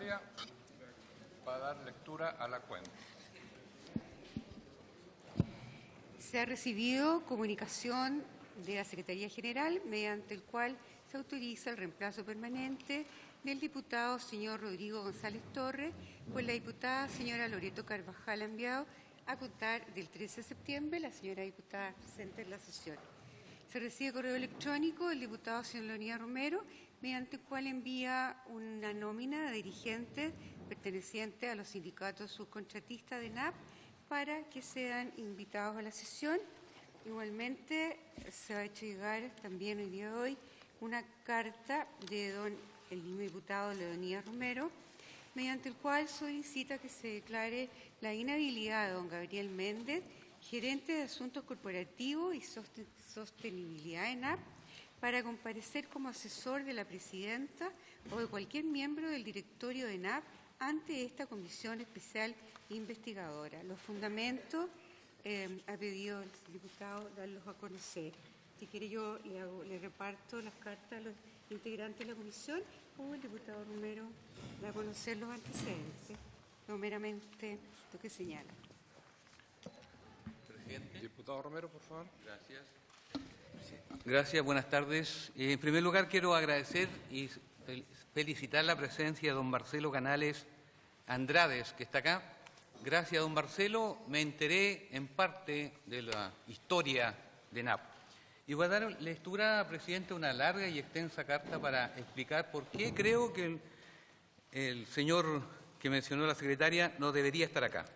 secretaria va a dar lectura a la cuenta. Se ha recibido comunicación de la Secretaría General mediante el cual se autoriza el reemplazo permanente del diputado señor Rodrigo González Torres por la diputada señora Loreto Carvajal Ambiao a contar del 13 de septiembre, la señora diputada presente en la sesión. Se recibe correo electrónico del diputado señor Leonidas Romero, mediante el cual envía una nómina de dirigentes pertenecientes a los sindicatos subcontratistas de ENAP para que sean invitados a la sesión. Igualmente, se ha hecho llegar también el día de hoy una carta de el mismo diputado Leonidas Romero, mediante el cual solicita que se declare la inhabilidad de don Gabriel Méndez, gerente de Asuntos Corporativos y Sostenibilidad ENAP, para comparecer como asesor de la presidenta o de cualquier miembro del directorio de ENAP ante esta comisión especial investigadora. Los fundamentos ha pedido el diputado darlos a conocer. Si quiere yo le reparto las cartas a los integrantes de la comisión o el diputado Romero da a conocer los antecedentes, no meramente lo que señala. Presidente. Diputado Romero, por favor. Gracias. Gracias, buenas tardes. En primer lugar, quiero agradecer y felicitar la presencia de don Marcelo Canales Andrades, que está acá. Gracias a don Marcelo me enteré en parte de la historia de ENAP. Y voy a dar lectura, presidente, una larga y extensa carta para explicar por qué creo que el señor que mencionó la secretaria no debería estar acá.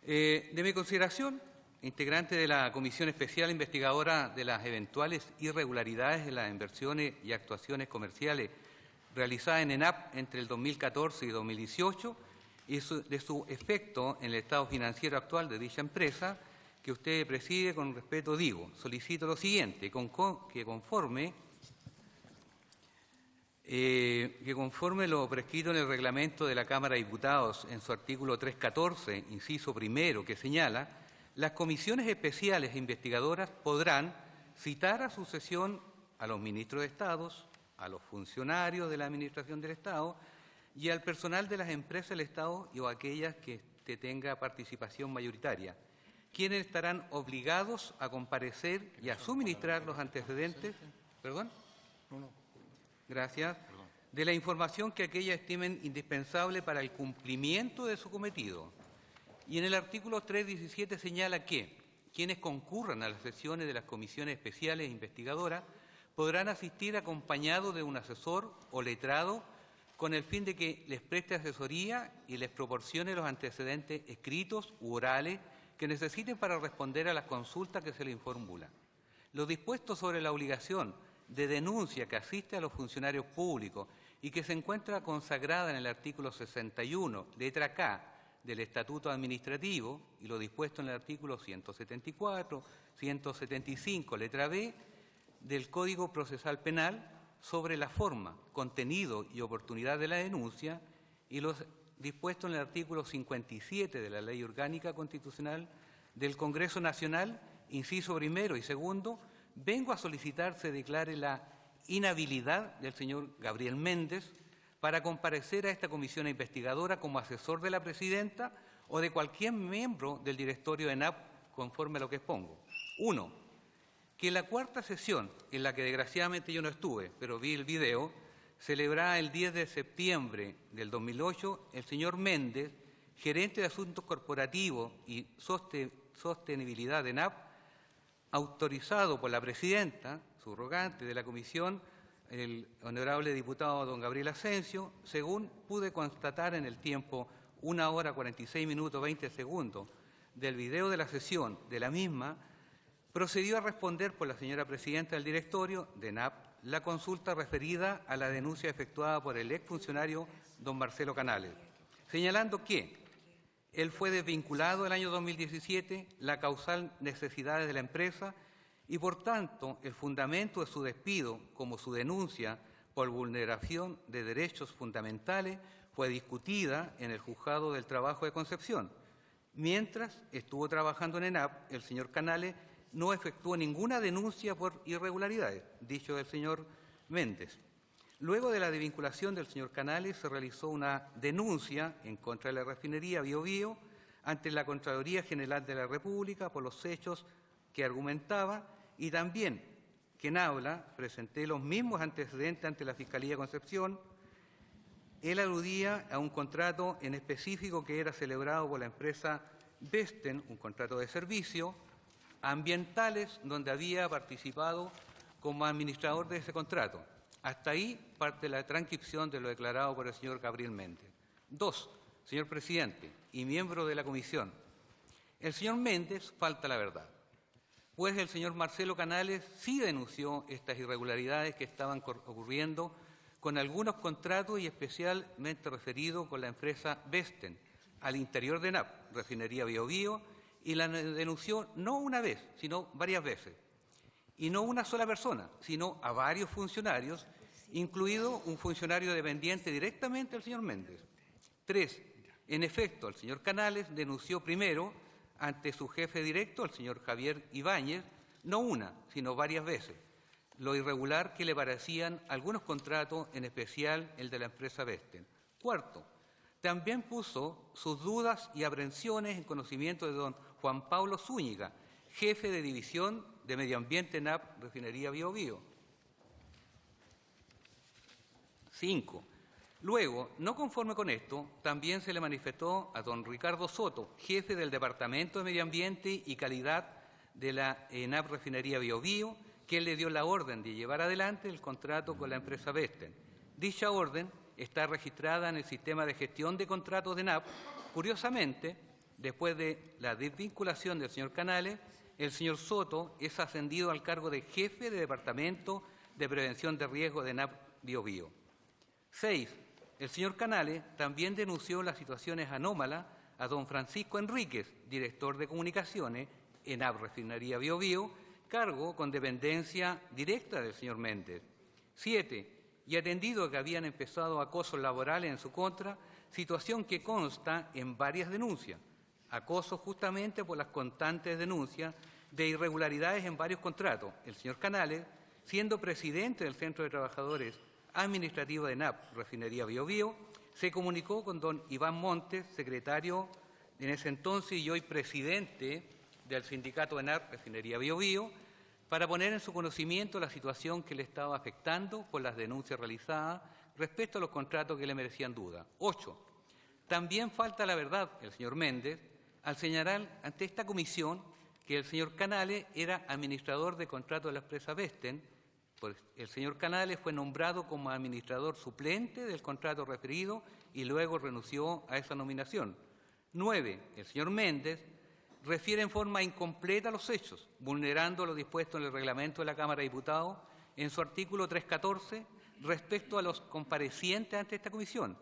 De mi consideración, integrante de la Comisión Especial Investigadora de las eventuales irregularidades de las inversiones y actuaciones comerciales realizadas en ENAP entre el 2014 y 2018 y de su efecto en el estado financiero actual de dicha empresa, que usted preside, con respeto digo, solicito lo siguiente, que conforme lo prescrito en el reglamento de la Cámara de Diputados en su artículo 314, inciso primero, que señala: las comisiones especiales e investigadoras podrán citar a su sesión a los ministros de Estados, a los funcionarios de la Administración del Estado y al personal de las empresas del Estado o aquellas que tenga participación mayoritaria, quienes estarán obligados a comparecer y a suministrar los antecedentes, gracias, de la información que aquellas estimen indispensable para el cumplimiento de su cometido. Y en el artículo 317 señala que quienes concurran a las sesiones de las comisiones especiales e investigadoras podrán asistir acompañados de un asesor o letrado con el fin de que les preste asesoría y les proporcione los antecedentes escritos u orales que necesiten para responder a las consultas que se les formulan. Lo dispuesto sobre la obligación de denuncia que asiste a los funcionarios públicos y que se encuentra consagrada en el artículo 61, letra K, del Estatuto Administrativo, y lo dispuesto en el artículo 174, 175, letra B, del Código Procesal Penal, sobre la forma, contenido y oportunidad de la denuncia, y los dispuesto en el artículo 57 de la Ley Orgánica Constitucional del Congreso Nacional, inciso primero y segundo, vengo a solicitar se declare la inhabilidad del señor Gabriel Méndez para comparecer a esta comisión investigadora como asesor de la presidenta o de cualquier miembro del directorio de ENAP, conforme a lo que expongo. 1. Que la cuarta sesión, en la que desgraciadamente yo no estuve, pero vi el video, celebrada el 10 de septiembre del 2008, el señor Méndez, gerente de Asuntos Corporativos y Sostenibilidad de ENAP, autorizado por la presidenta, subrogante de la comisión, el honorable diputado don Gabriel Asensio, según pude constatar en el tiempo 1 hora 46 minutos 20 segundos del video de la sesión de la misma, procedió a responder por la señora presidenta del directorio de ENAP la consulta referida a la denuncia efectuada por el exfuncionario don Marcelo Canales, señalando que él fue desvinculado el año 2017, la causal necesidades de la empresa y, por tanto, el fundamento de su despido como su denuncia por vulneración de derechos fundamentales fue discutida en el Juzgado del Trabajo de Concepción. Mientras estuvo trabajando en ENAP, el señor Canales no efectuó ninguna denuncia por irregularidades, dicho del señor Méndez. Luego de la desvinculación del señor Canales, se realizó una denuncia en contra de la refinería Biobío ante la Contraloría General de la República por los hechos que argumentaba, y también, quien habla, presenté los mismos antecedentes ante la Fiscalía de Concepción. Él aludía a un contrato en específico que era celebrado por la empresa Vesten, un contrato de servicio ambientales, donde había participado como administrador de ese contrato. Hasta ahí parte la transcripción de lo declarado por el señor Gabriel Méndez. 2. Señor presidente y miembro de la comisión, el señor Méndez falta la verdad, pues el señor Marcelo Canales sí denunció estas irregularidades que estaban ocurriendo con algunos contratos y especialmente referido con la empresa Vesten al interior de ENAP, Refinería Biobío, y la denunció no una vez, sino varias veces. Y no una sola persona, sino a varios funcionarios, incluido un funcionario dependiente directamente del señor Méndez. 3. En efecto, el señor Canales denunció primero ante su jefe directo, el señor Javier Ibáñez, no una, sino varias veces, lo irregular que le parecían algunos contratos, en especial el de la empresa Vesten. 4. También puso sus dudas y aprensiones en conocimiento de don Juan Pablo Zúñiga, jefe de División de Medio Ambiente ENAP, Refinería Biobío. 5. Luego, no conforme con esto, también se le manifestó a don Ricardo Soto, jefe del Departamento de Medio Ambiente y Calidad de la ENAP Refinería Biobío, que él le dio la orden de llevar adelante el contrato con la empresa Vesten. Dicha orden está registrada en el sistema de gestión de contratos de ENAP. Curiosamente, después de la desvinculación del señor Canales, el señor Soto es ascendido al cargo de jefe de Departamento de Prevención de Riesgo de ENAP Biobío. 6. El señor Canales también denunció las situaciones anómalas a don Francisco Enríquez, director de comunicaciones ENAP Refinería Biobío, cargo con dependencia directa del señor Méndez. 7. Y atendido que habían empezado acosos laborales en su contra, situación que consta en varias denuncias. Acoso justamente por las constantes denuncias de irregularidades en varios contratos. El señor Canales, siendo presidente del Centro de Trabajadores Administrativo de ENAP, Refinería Biobío, se comunicó con don Iván Montes, secretario en ese entonces y hoy presidente del sindicato ENAP, Refinería Biobío, para poner en su conocimiento la situación que le estaba afectando por las denuncias realizadas respecto a los contratos que le merecían duda. 8. También falta la verdad el señor Méndez al señalar ante esta comisión que el señor Canales era administrador de contratos de la empresa Vesten, pues el señor Canales fue nombrado como administrador suplente del contrato referido y luego renunció a esa nominación. 9. El señor Méndez refiere en forma incompleta los hechos, vulnerando lo dispuesto en el reglamento de la Cámara de Diputados en su artículo 314 respecto a los comparecientes ante esta comisión,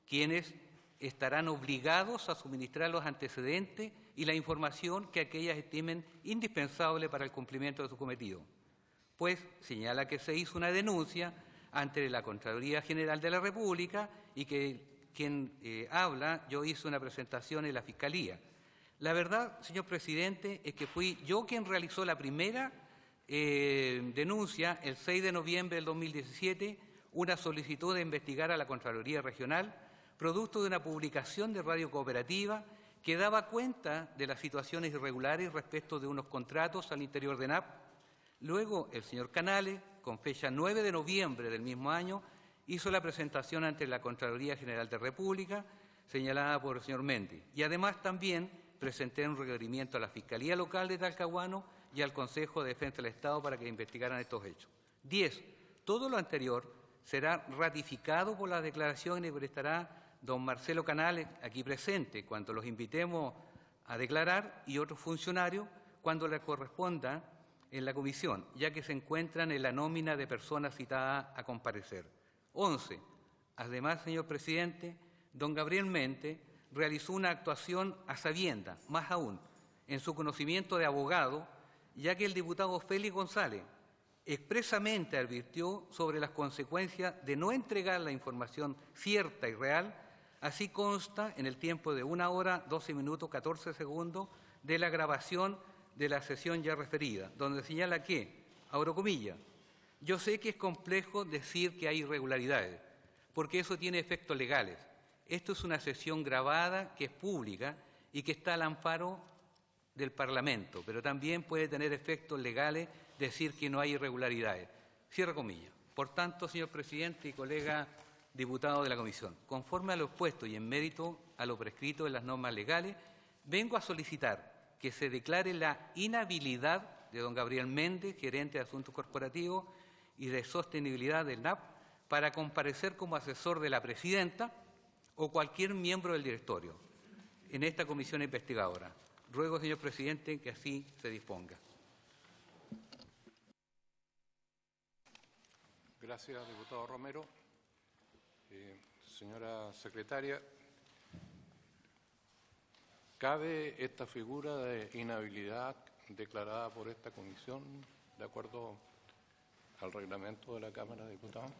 quienes estarán obligados a suministrar los antecedentes y la información que aquellas estimen indispensable para el cumplimiento de su cometido. Pues señala que se hizo una denuncia ante la Contraloría General de la República y que quien habla, yo hice una presentación en la Fiscalía. La verdad, señor presidente, es que fui yo quien realizó la primera denuncia el 6 de noviembre del 2017, una solicitud de investigar a la Contraloría Regional, producto de una publicación de Radio Cooperativa que daba cuenta de las situaciones irregulares respecto de unos contratos al interior de ENAP. Luego, el señor Canales, con fecha 9 de noviembre del mismo año, hizo la presentación ante la Contraloría General de la República, señalada por el señor Méndez. Y además también presenté un requerimiento a la Fiscalía Local de Talcahuano y al Consejo de Defensa del Estado para que investigaran estos hechos. 10. Todo lo anterior será ratificado por las declaraciones y prestará don Marcelo Canales, aquí presente, cuando los invitemos a declarar, y otros funcionarios cuando les corresponda en la comisión, ya que se encuentran en la nómina de personas citadas a comparecer. 11. Además, señor presidente, don Gabriel Méndez realizó una actuación a sabiendas, más aún, en su conocimiento de abogado, ya que el diputado Félix González expresamente advirtió sobre las consecuencias de no entregar la información cierta y real. Así consta en el tiempo de 1 hora, 12 minutos, 14 segundos de la grabación de la sesión ya referida, donde señala que, abro comillas, Yo sé que es complejo decir que hay irregularidades, porque eso tiene efectos legales. Esto es una sesión grabada que es pública y que está al amparo del Parlamento, pero también puede tener efectos legales decir que no hay irregularidades. Cierro comillas. Por tanto, señor presidente y colega diputado de la Comisión, conforme a lo expuesto y en mérito a lo prescrito en las normas legales, vengo a solicitar que se declare la inhabilidad de don Gabriel Méndez, gerente de Asuntos Corporativos y de Sostenibilidad del NAP, para comparecer como asesor de la presidenta o cualquier miembro del directorio en esta comisión investigadora. Ruego, señor presidente, que así se disponga. Gracias, diputado Romero. Señora secretaria, ¿cabe esta figura de inhabilidad declarada por esta comisión de acuerdo al reglamento de la Cámara de Diputados?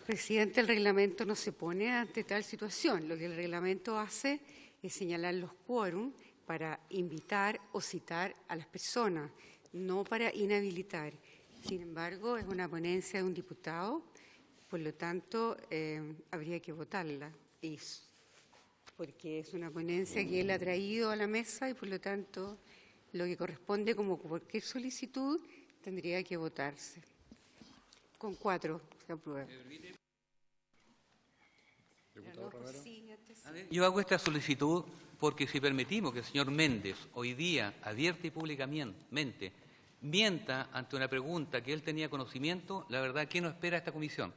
Presidente, el reglamento no se pone ante tal situación. Lo que el reglamento hace es señalar los quórum para invitar o citar a las personas, no para inhabilitar. Sin embargo, es una ponencia de un diputado, por lo tanto, habría que votarla, porque es una ponencia que él ha traído a la mesa y, por lo tanto, lo que corresponde como cualquier solicitud tendría que votarse. Con 4 se aprueba. Diputado Romero. Yo hago esta solicitud porque si permitimos que el señor Méndez hoy día, abierta y públicamente, mienta ante una pregunta que él tenía conocimiento, la verdad, ¿qué nos espera esta comisión?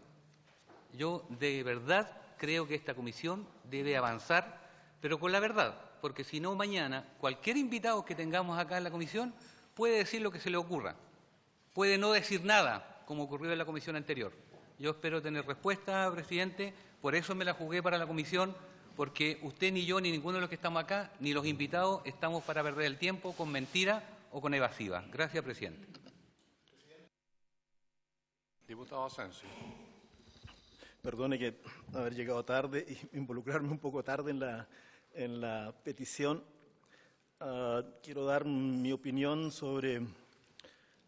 Yo de verdad creo que esta comisión debe avanzar, pero con la verdad, porque si no mañana cualquier invitado que tengamos acá en la comisión puede decir lo que se le ocurra, puede no decir nada, como ocurrió en la comisión anterior. Yo espero tener respuesta, presidente, por eso me la jugué para la comisión, porque usted ni yo ni ninguno de los que estamos acá, ni los invitados, estamos para perder el tiempo con mentiras o con evasivas. Gracias, presidente. Diputado Asensio. Perdone que haber llegado tarde y involucrarme un poco tarde en la petición. Quiero dar mi opinión sobre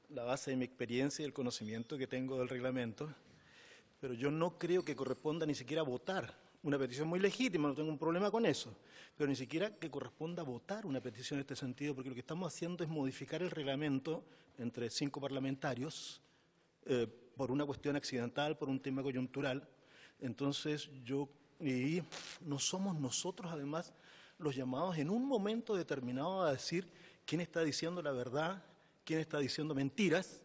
la base de mi experiencia y el conocimiento que tengo del reglamento, pero yo no creo que corresponda ni siquiera votar una petición muy legítima, no tengo un problema con eso, pero ni siquiera que corresponda votar una petición en este sentido, porque lo que estamos haciendo es modificar el reglamento entre 5 parlamentarios por una cuestión accidental, por un tema coyuntural. Entonces, y no somos nosotros, además, los llamados en un momento determinado a decir quién está diciendo la verdad, quién está diciendo mentiras.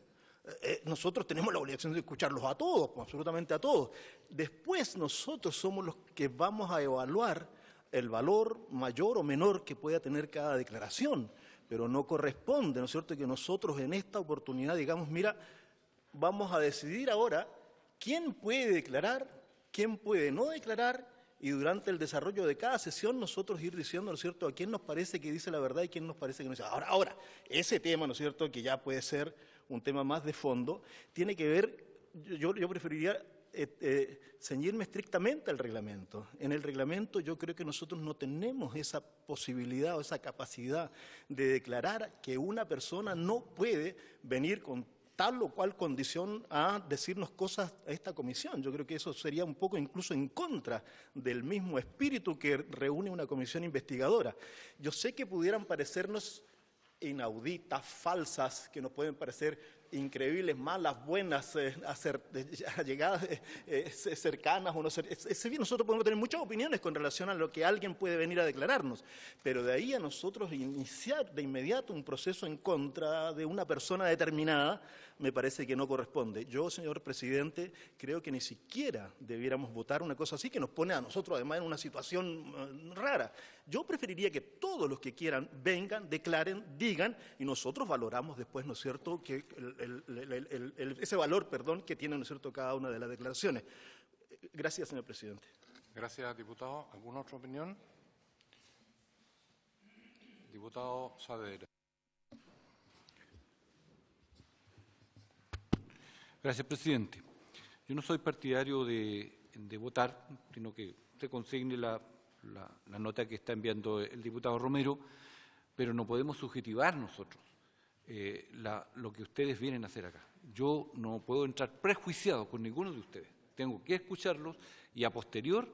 Nosotros tenemos la obligación de escucharlos a todos, absolutamente a todos. Después nosotros somos los que vamos a evaluar el valor mayor o menor que pueda tener cada declaración, pero no corresponde, ¿no es cierto?, que nosotros en esta oportunidad digamos, mira, vamos a decidir ahora quién puede declarar, quién puede no declarar, y durante el desarrollo de cada sesión nosotros ir diciendo, ¿no es cierto?, a quién nos parece que dice la verdad y quién nos parece que no dice. Ahora, ese tema, ¿no es cierto?, que ya puede ser un tema más de fondo, tiene que ver, yo preferiría ceñirme estrictamente al reglamento. En el reglamento yo creo que nosotros no tenemos esa posibilidad o esa capacidad de declarar que una persona no puede venir con tal o cual condición a decirnos cosas a esta comisión. Yo creo que eso sería un poco incluso en contra del mismo espíritu que reúne una comisión investigadora. Yo sé que pudieran parecernos inauditas, falsas, que nos pueden parecer increíbles, malas, buenas, llegadas cercanas o no cercanas. Nosotros podemos tener muchas opiniones con relación a lo que alguien puede venir a declararnos, pero de ahí a nosotros iniciar de inmediato un proceso en contra de una persona determinada, me parece que no corresponde. Yo, señor presidente, creo que ni siquiera debiéramos votar una cosa así, que nos pone a nosotros además en una situación rara. Yo preferiría que todos los que quieran vengan, declaren, digan, y nosotros valoramos después, ¿no es cierto?, que ese valor, que tiene, ¿no es cierto?, cada una de las declaraciones. Gracias, señor presidente. Gracias, diputado. ¿Alguna otra opinión? Diputado Saavedra. Gracias, presidente. Yo no soy partidario de votar, sino que se consigne la nota que está enviando el diputado Romero, pero no podemos subjetivar nosotros. lo que ustedes vienen a hacer acá. Yo no puedo entrar prejuiciado con ninguno de ustedes. Tengo que escucharlos y a posterior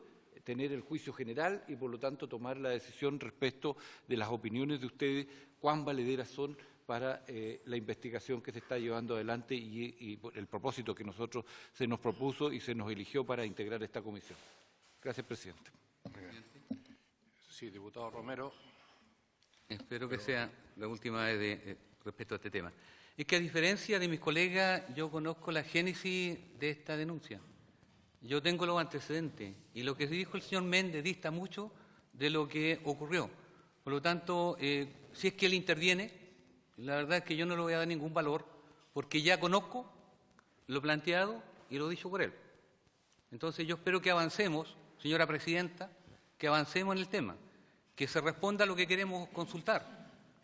tener el juicio general y por lo tanto tomar la decisión respecto de las opiniones de ustedes, cuán valederas son para la investigación que se está llevando adelante y el propósito que nosotros se nos propuso y se nos eligió para integrar esta comisión. Gracias, presidente. Sí, diputado Romero. Espero que sea la última vez respecto a este tema. Es que a diferencia de mis colegas, yo conozco la génesis de esta denuncia. Yo tengo los antecedentes y lo que dijo el señor Méndez dista mucho de lo que ocurrió. Por lo tanto, si es que él interviene, la verdad es que yo no le voy a dar ningún valor porque ya conozco lo planteado y lo dicho por él. Entonces yo espero que avancemos, señora presidenta, que avancemos en el tema, que se responda a lo que queremos consultar.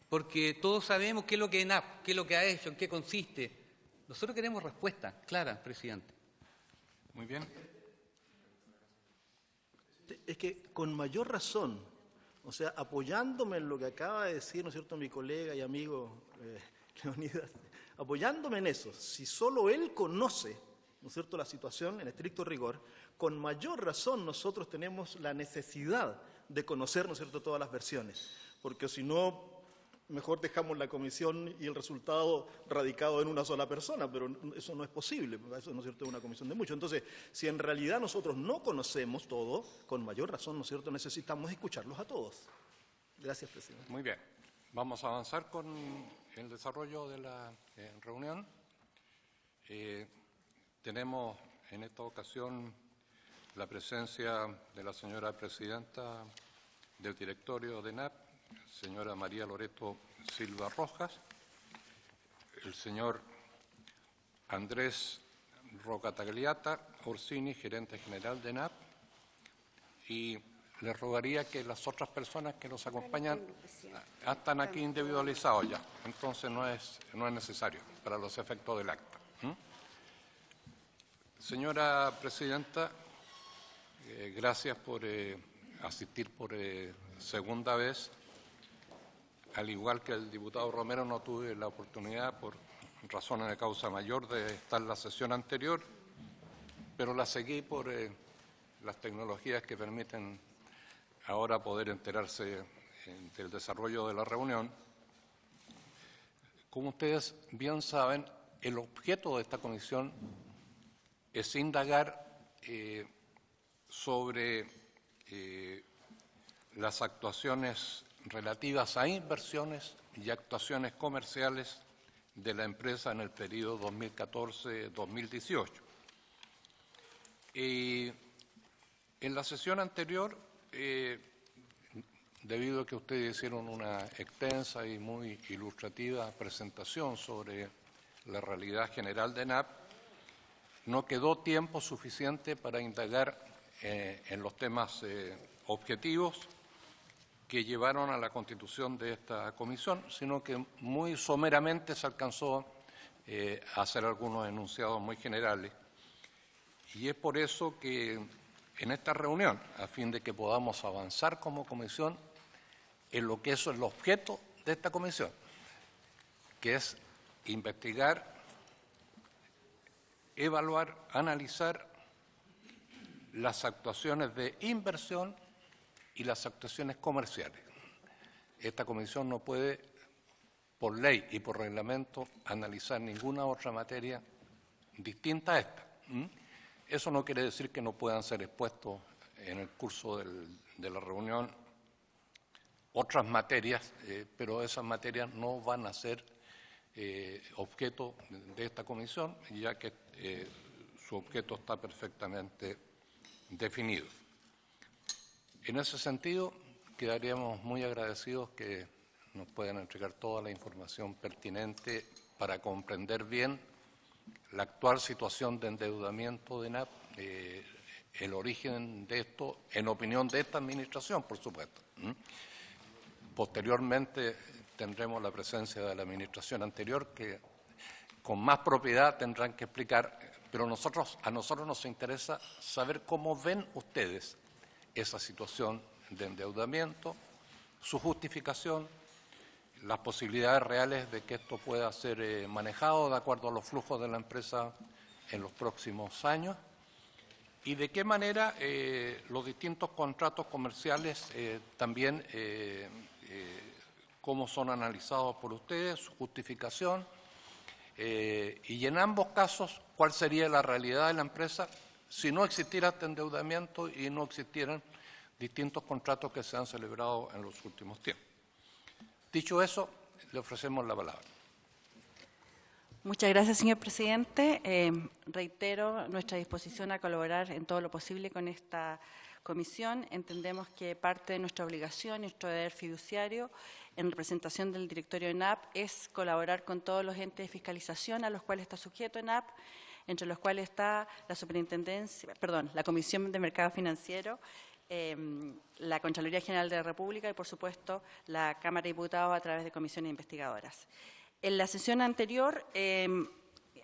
Porque todos sabemos qué es lo que es ENAP, qué es lo que ha hecho, en qué consiste. Nosotros queremos respuestas claras, presidente. Muy bien. Es que con mayor razón, o sea, apoyándome en lo que acaba de decir, ¿no es cierto?, mi colega y amigo Leonidas, apoyándome en eso, si solo él conoce, ¿no es cierto?, la situación en estricto rigor, con mayor razón nosotros tenemos la necesidad de conocer, ¿no es cierto?, todas las versiones, porque si no, mejor dejamos la comisión y el resultado radicado en una sola persona, pero eso no es posible, eso, ¿no es cierto?, es una comisión de muchos. Entonces, si en realidad nosotros no conocemos todo, con mayor razón, ¿no es cierto?, necesitamos escucharlos a todos. Gracias, presidente. Muy bien. Vamos a avanzar con el desarrollo de la reunión. Tenemos en esta ocasión la presencia de la señora presidenta del directorio de ENAP, señora María Loreto Silva Rojas, el señor Andrés Rocatagliata Orsini, gerente general de ENAP, y les rogaría que las otras personas que nos acompañan están aquí individualizados ya, entonces no es necesario para los efectos del acta. Señora presidenta, gracias por asistir por segunda vez. Al igual que el diputado Romero, no tuve la oportunidad, por razones de causa mayor, de estar en la sesión anterior, pero la seguí por las tecnologías que permiten ahora poder enterarse del desarrollo de la reunión. Como ustedes bien saben, el objeto de esta comisión es indagar sobre las actuaciones relativas a inversiones y actuaciones comerciales de la empresa en el periodo 2014-2018. En la sesión anterior, debido a que ustedes hicieron una extensa y muy ilustrativa presentación sobre la realidad general de ENAP, no quedó tiempo suficiente para indagar en los temas objetivos que llevaron a la constitución de esta comisión, sino que muy someramente se alcanzó a hacer algunos enunciados muy generales. Y es por eso que en esta reunión, a fin de que podamos avanzar como comisión en lo que eso es el objeto de esta comisión, que es investigar, evaluar, analizar las actuaciones de inversión y las actuaciones comerciales. Esta comisión no puede, por ley y por reglamento, analizar ninguna otra materia distinta a esta. Eso no quiere decir que no puedan ser expuestos en el curso de la reunión otras materias, pero esas materias no van a ser objeto de esta comisión, ya que su objeto está perfectamente definido. En ese sentido, quedaríamos muy agradecidos que nos puedan entregar toda la información pertinente para comprender bien la actual situación de endeudamiento de ENAP, el origen de esto, en opinión de esta administración, por supuesto. Posteriormente tendremos la presencia de la administración anterior, que con más propiedad tendrán que explicar, pero a nosotros nos interesa saber cómo ven ustedes esa situación de endeudamiento, su justificación, las posibilidades reales de que esto pueda ser manejado de acuerdo a los flujos de la empresa en los próximos años y de qué manera los distintos contratos comerciales también cómo son analizados por ustedes, su justificación y en ambos casos cuál sería la realidad de la empresa si no existiera este endeudamiento y no existieran distintos contratos que se han celebrado en los últimos tiempos. Dicho eso, le ofrecemos la palabra. Muchas gracias, señor presidente. Reitero nuestra disposición a colaborar en todo lo posible con esta comisión. Entendemos que parte de nuestra obligación, nuestro deber fiduciario, en representación del directorio ENAP, es colaborar con todos los entes de fiscalización a los cuales está sujeto ENAP, entre los cuales está la Comisión de Mercado Financiero, la Contraloría General de la República y, por supuesto, la Cámara de Diputados a través de comisiones investigadoras. En la sesión anterior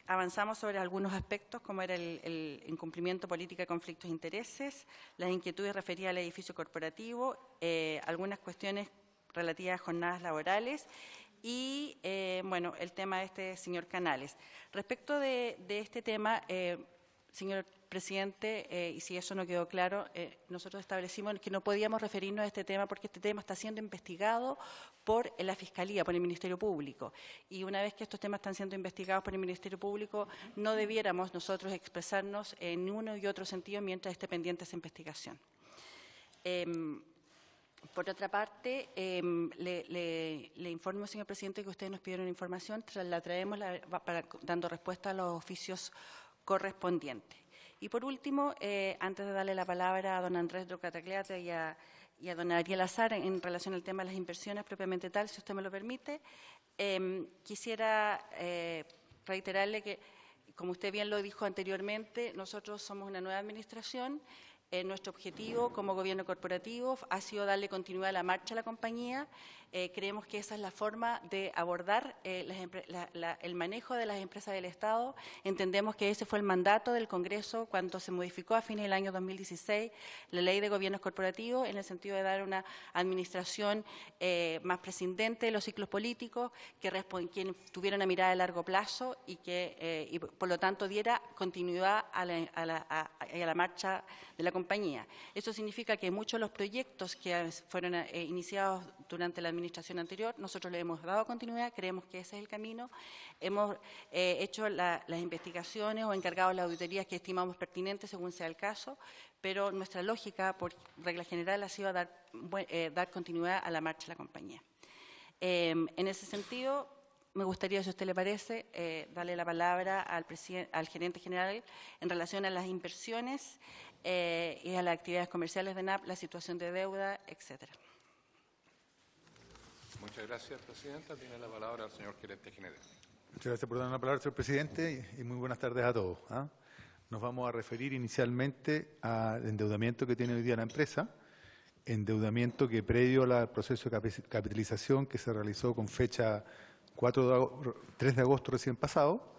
avanzamos sobre algunos aspectos, como era el incumplimiento política de conflictos de intereses, las inquietudes referidas al edificio corporativo, algunas cuestiones relativas a jornadas laborales y, bueno, el tema de este señor Canales. Respecto de este tema, señor presidente, y si eso no quedó claro, nosotros establecimos que no podíamos referirnos a este tema porque este tema está siendo investigado por la Fiscalía, por el Ministerio Público. Y una vez que estos temas están siendo investigados por el Ministerio Público, no debiéramos nosotros expresarnos en uno y otro sentido mientras esté pendiente esa investigación. Por otra parte, le informo, señor presidente, que ustedes nos pidieron información, la traemos dando respuesta a los oficios correspondientes. Y por último, antes de darle la palabra a don Andrés Drocatacleate y a don Ariel Azar en relación al tema de las inversiones propiamente tal, si usted me lo permite, quisiera reiterarle que, como usted bien lo dijo anteriormente, nosotros somos una nueva administración. Nuestro objetivo como gobierno corporativo ha sido darle continuidad a la marcha a la compañía. Creemos que esa es la forma de abordar el manejo de las empresas del Estado. Entendemos que ese fue el mandato del Congreso cuando se modificó a fines del año 2016 la Ley de Gobiernos Corporativos en el sentido de dar una administración más prescindente de los ciclos políticos, que tuviera una mirada de largo plazo y que, y por lo tanto, diera continuidad a la marcha de la compañía. Eso significa que muchos de los proyectos que fueron iniciados durante la administración anterior, nosotros le hemos dado continuidad, creemos que ese es el camino. Hemos hecho las investigaciones o encargado las auditorías que estimamos pertinentes según sea el caso, pero nuestra lógica, por regla general, ha sido dar continuidad a la marcha de la compañía. En ese sentido, me gustaría, si a usted le parece, darle la palabra al gerente general en relación a las inversiones y a las actividades comerciales de ENAP, la situación de deuda, etcétera. Muchas gracias, presidenta. Tiene la palabra el señor gerente general. Muchas gracias por darme la palabra, señor presidente, y muy buenas tardes a todos. Nos vamos a referir inicialmente al endeudamiento que tiene hoy día la empresa, endeudamiento que previo al proceso de capitalización que se realizó con fecha 3 de agosto recién pasado,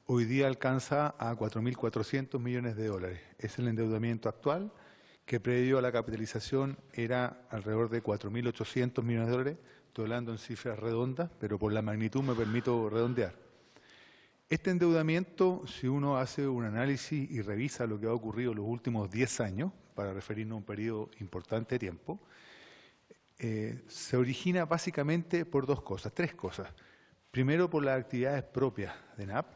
hoy día alcanza a 4.400 millones de dólares. Es el endeudamiento actual, que previo a la capitalización era alrededor de 4.800 millones de dólares. Estoy hablando en cifras redondas, pero por la magnitud me permito redondear. Este endeudamiento, si uno hace un análisis y revisa lo que ha ocurrido en los últimos 10 años, para referirnos a un periodo importante de tiempo, se origina básicamente por tres cosas. Primero, por las actividades propias de ENAP,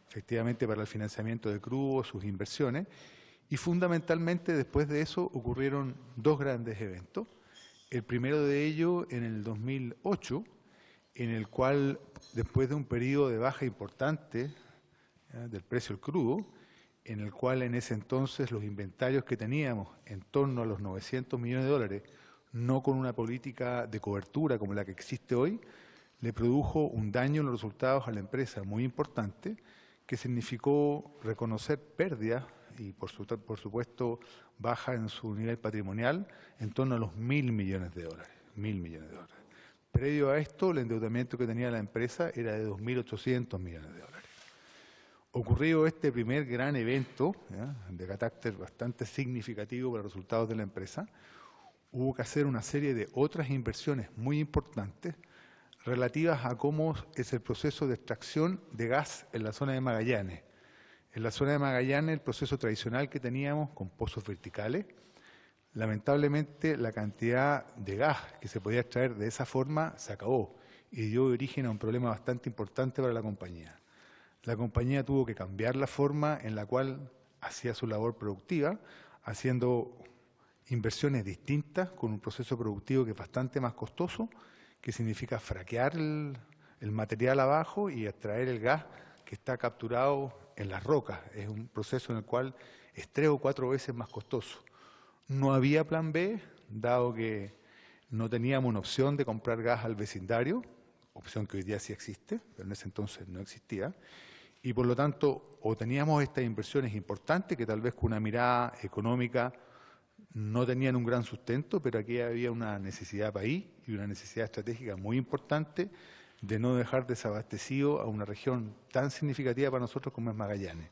efectivamente para el financiamiento de Crudo, sus inversiones, y fundamentalmente después de eso ocurrieron dos grandes eventos. El primero de ellos en el 2008, en el cual, después de un periodo de baja importante del precio del crudo, en el cual en ese entonces los inventarios que teníamos en torno a los 900 millones de dólares, no con una política de cobertura como la que existe hoy, le produjo un daño en los resultados a la empresa muy importante, que significó reconocer pérdidas y, por supuesto, baja en su nivel patrimonial en torno a los 1.000 millones de dólares. 1.000 millones de dólares. Previo a esto, el endeudamiento que tenía la empresa era de 2.800 millones de dólares. Ocurrido este primer gran evento, de carácter bastante significativo para los resultados de la empresa, hubo que hacer una serie de otras inversiones muy importantes, relativas a cómo es el proceso de extracción de gas en la zona de Magallanes. En la zona de Magallanes, el proceso tradicional que teníamos con pozos verticales, lamentablemente la cantidad de gas que se podía extraer de esa forma se acabó y dio origen a un problema bastante importante para la compañía. La compañía tuvo que cambiar la forma en la cual hacía su labor productiva, haciendo inversiones distintas con un proceso productivo que es bastante más costoso, que significa fraquear el material abajo y extraer el gas que está capturado en las rocas. Es un proceso en el cual es 3 o 4 veces más costoso. No había plan B, dado que no teníamos una opción de comprar gas al vecindario, opción que hoy día sí existe, pero en ese entonces no existía. Y por lo tanto, o teníamos estas inversiones importantes que tal vez con una mirada económica no tenían un gran sustento, pero aquí había una necesidad país y una necesidad estratégica muy importante de no dejar desabastecido a una región tan significativa para nosotros como es Magallanes.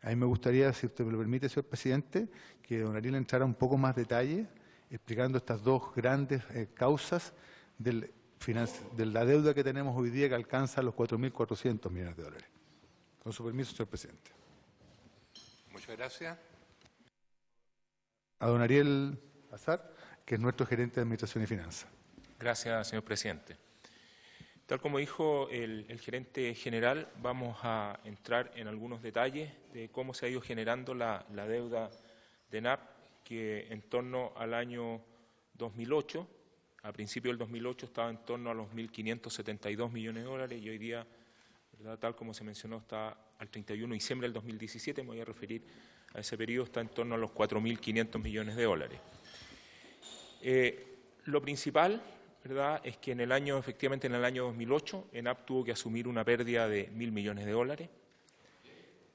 A mí me gustaría, si usted me lo permite, señor presidente, que don Ariel entrara un poco más detalle explicando estas dos grandes causas de la deuda que tenemos hoy día que alcanza los 4.400 millones de dólares. Con su permiso, señor presidente. Muchas gracias. A don Ariel Azar, que es nuestro gerente de Administración y Finanzas. Gracias, señor presidente. Tal como dijo el gerente general, vamos a entrar en algunos detalles de cómo se ha ido generando la deuda de ENAP, que en torno al año 2008, a principio del 2008 estaba en torno a los 1.572 millones de dólares y hoy día, ¿verdad?, tal como se mencionó, está al 31 de diciembre del 2017, me voy a referir a ese periodo, está en torno a los 4.500 millones de dólares. Lo principal, ¿verdad?, es que efectivamente en el año 2008, ENAP tuvo que asumir una pérdida de 1.000 millones de dólares,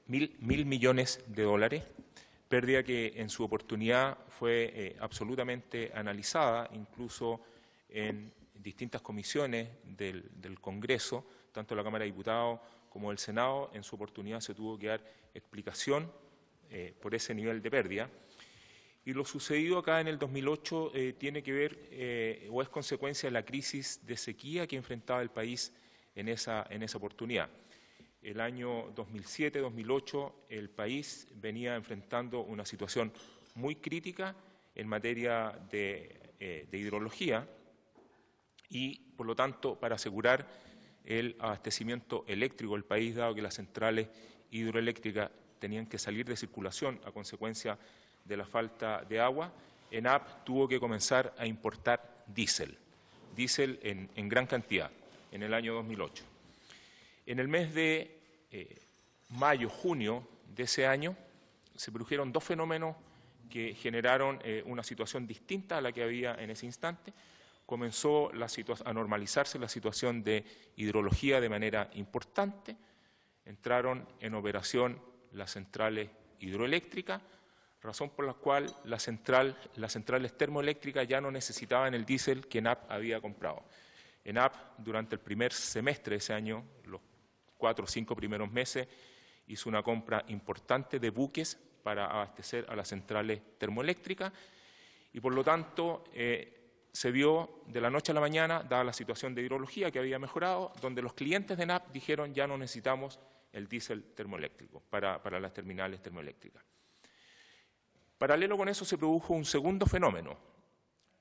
1.000 millones de dólares, pérdida que en su oportunidad fue absolutamente analizada, incluso en distintas comisiones del Congreso, tanto la Cámara de Diputados como del Senado. En su oportunidad se tuvo que dar explicación por ese nivel de pérdida. Y lo sucedido acá en el 2008 tiene que ver o es consecuencia de la crisis de sequía que enfrentaba el país en esa oportunidad. El año 2007-2008 el país venía enfrentando una situación muy crítica en materia de hidrología y, por lo tanto, para asegurar el abastecimiento eléctrico del país, dado que las centrales hidroeléctricas tenían que salir de circulación a consecuencia de la falta de agua, ENAP tuvo que comenzar a importar diésel en gran cantidad en el año 2008. En el mes de mayo, junio de ese año se produjeron dos fenómenos que generaron una situación distinta a la que había en ese instante. Comenzó a normalizarse la situación de hidrología de manera importante, entraron en operación las centrales hidroeléctricas, razón por la cual las centrales termoeléctricas ya no necesitaban el diésel que ENAP había comprado. ENAP, durante el primer semestre de ese año, los 4 o 5 primeros meses, hizo una compra importante de buques para abastecer a las centrales termoeléctricas y, por lo tanto, se vio de la noche a la mañana, dada la situación de hidrología que había mejorado, donde los clientes de ENAP dijeron ya no necesitamos el diésel termoeléctrico para las terminales termoeléctricas. Paralelo con eso se produjo un segundo fenómeno.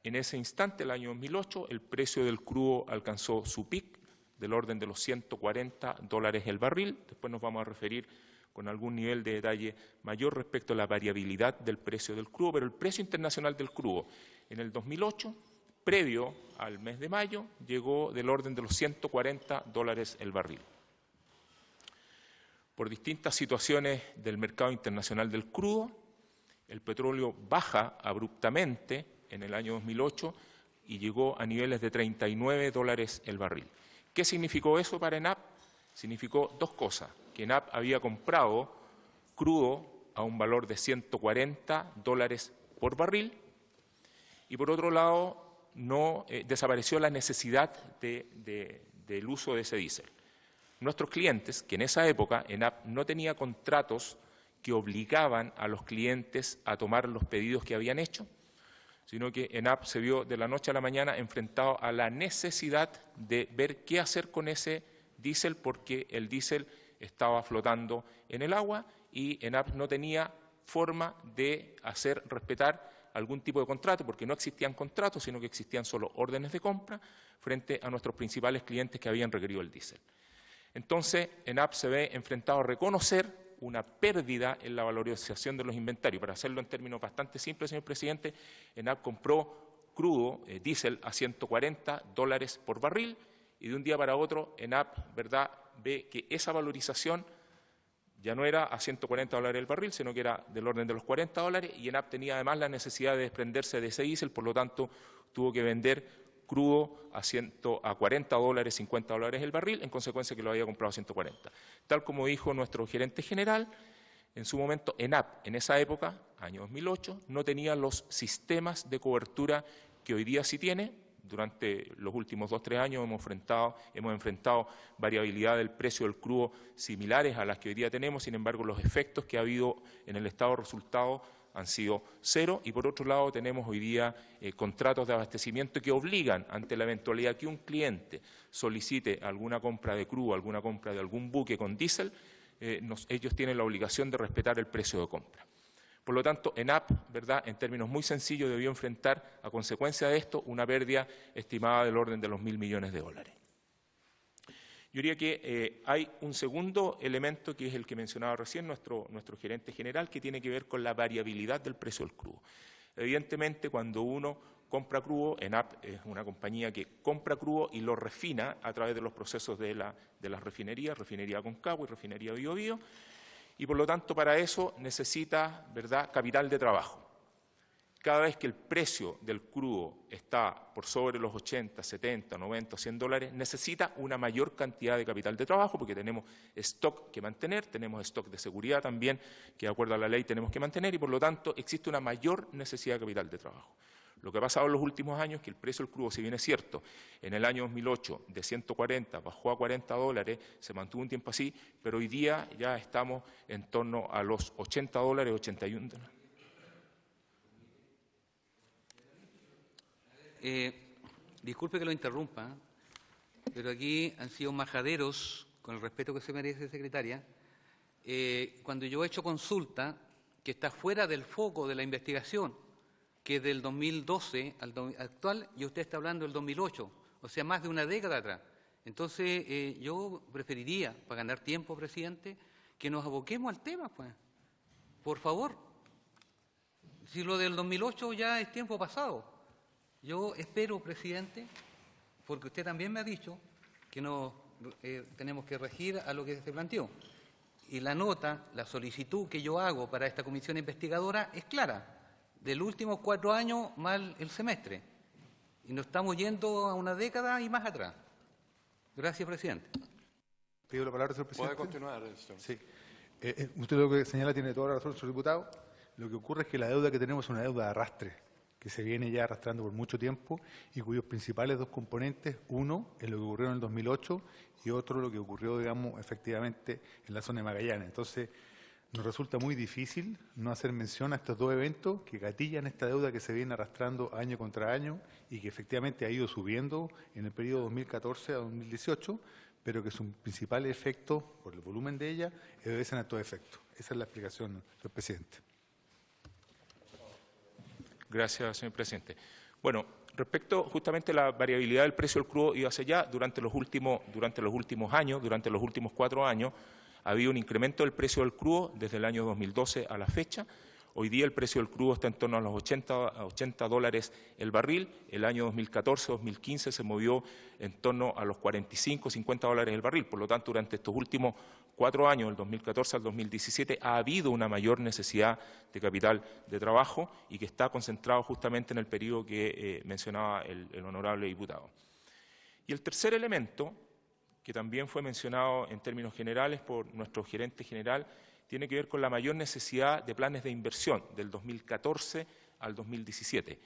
En ese instante, el año 2008, el precio del crudo alcanzó su pic del orden de los $140 el barril. Después nos vamos a referir con algún nivel de detalle mayor respecto a la variabilidad del precio del crudo, pero el precio internacional del crudo en el 2008, previo al mes de mayo, llegó del orden de los $140 el barril. Por distintas situaciones del mercado internacional del crudo, el petróleo baja abruptamente en el año 2008 y llegó a niveles de $39 el barril. ¿Qué significó eso para ENAP? Significó dos cosas: que ENAP había comprado crudo a un valor de $140 por barril y, por otro lado, desapareció la necesidad del uso de ese diésel. Nuestros clientes, que en esa época ENAP no tenía contratos que obligaban a los clientes a tomar los pedidos que habían hecho, sino que ENAP se vio de la noche a la mañana enfrentado a la necesidad de ver qué hacer con ese diésel, porque el diésel estaba flotando en el agua y ENAP no tenía forma de hacer respetar algún tipo de contrato, porque no existían contratos, sino que existían solo órdenes de compra frente a nuestros principales clientes que habían requerido el diésel. Entonces, ENAP se ve enfrentado a reconocer una pérdida en la valorización de los inventarios. Para hacerlo en términos bastante simples, señor presidente, ENAP compró crudo, diésel, a $140 por barril, y de un día para otro ENAP, ¿verdad?, ve que esa valorización ya no era a $140 el barril, sino que era del orden de los $40, y ENAP tenía además la necesidad de desprenderse de ese diésel, por lo tanto tuvo que vender crudo a $40, $50 el barril, en consecuencia que lo había comprado a 140. Tal como dijo nuestro gerente general, en su momento ENAP, en esa época, año 2008, no tenía los sistemas de cobertura que hoy día sí tiene. Durante los últimos 2 o 3 años hemos enfrentado variabilidad del precio del crudo similares a las que hoy día tenemos. Sin embargo, los efectos que ha habido en el estado de resultados han sido cero, y por otro lado tenemos hoy día contratos de abastecimiento que obligan, ante la eventualidad que un cliente solicite alguna compra de crudo, alguna compra de algún buque con diésel, ellos tienen la obligación de respetar el precio de compra. Por lo tanto, ENAP, ¿verdad?, en términos muy sencillos, debió enfrentar, a consecuencia de esto, una pérdida estimada del orden de los $1.000 millones. Yo diría que hay un segundo elemento, que es el que mencionaba recién nuestro gerente general, que tiene que ver con la variabilidad del precio del crudo. Evidentemente, cuando uno compra crudo, ENAP es una compañía que compra crudo y lo refina a través de los procesos de las refinerías, refinería Concagua y refinería Bío Bío, y por lo tanto para eso necesita, ¿verdad?, capital de trabajo. Cada vez que el precio del crudo está por sobre los 80, 70, 90, $100, necesita una mayor cantidad de capital de trabajo, porque tenemos stock que mantener, tenemos stock de seguridad también, que de acuerdo a la ley tenemos que mantener, y por lo tanto existe una mayor necesidad de capital de trabajo. Lo que ha pasado en los últimos años es que el precio del crudo, si bien es cierto, en el año 2008 de 140 bajó a $40, se mantuvo un tiempo así, pero hoy día ya estamos en torno a los $80, $81. Disculpe que lo interrumpa, pero aquí han sido majaderos, con el respeto que se merece, secretaria. Cuando yo he hecho consulta, que está fuera del foco de la investigación, que del 2012 al actual, y usted está hablando del 2008, o sea, más de una década atrás. Entonces, yo preferiría, para ganar tiempo, presidente, que nos aboquemos al tema, pues. Por favor. Si lo del 2008 ya es tiempo pasado. Yo espero, presidente, porque usted también me ha dicho que no tenemos que regir a lo que se planteó. Y la nota, la solicitud que yo hago para esta comisión investigadora es clara. Del últimos 4 años más el semestre. Y nos estamos yendo a una década y más atrás. Gracias, presidente. Pido la palabra, señor presidente. Puede continuar. Sí. Usted lo que señala tiene toda la razón, señor diputado. Lo que ocurre es que la deuda que tenemos es una deuda de arrastre, que se viene ya arrastrando por mucho tiempo y cuyos principales 2 componentes, uno es lo que ocurrió en el 2008 y otro lo que ocurrió, digamos, efectivamente en la zona de Magallanes. Entonces, nos resulta muy difícil no hacer mención a estos 2 eventos que gatillan esta deuda que se viene arrastrando año contra año y que efectivamente ha ido subiendo en el periodo 2014 a 2018, pero que su principal efecto, por el volumen de ella, obedecen a estos efectos. Esa es la explicación del presidente. Gracias, señor presidente. Bueno, respecto justamente a la variabilidad del precio del crudo y hacia allá, durante los últimos años, durante los últimos 4 años, ha habido un incremento del precio del crudo desde el año 2012 a la fecha. Hoy día el precio del crudo está en torno a los $80 el barril. El año 2014-2015 se movió en torno a los $45-50 el barril. Por lo tanto, durante estos últimos 4 años, del 2014 al 2017, ha habido una mayor necesidad de capital de trabajo y que está concentrado justamente en el periodo que mencionaba el honorable diputado. Y el tercer elemento, que también fue mencionado en términos generales por nuestro gerente general, tiene que ver con la mayor necesidad de planes de inversión del 2014 al 2017.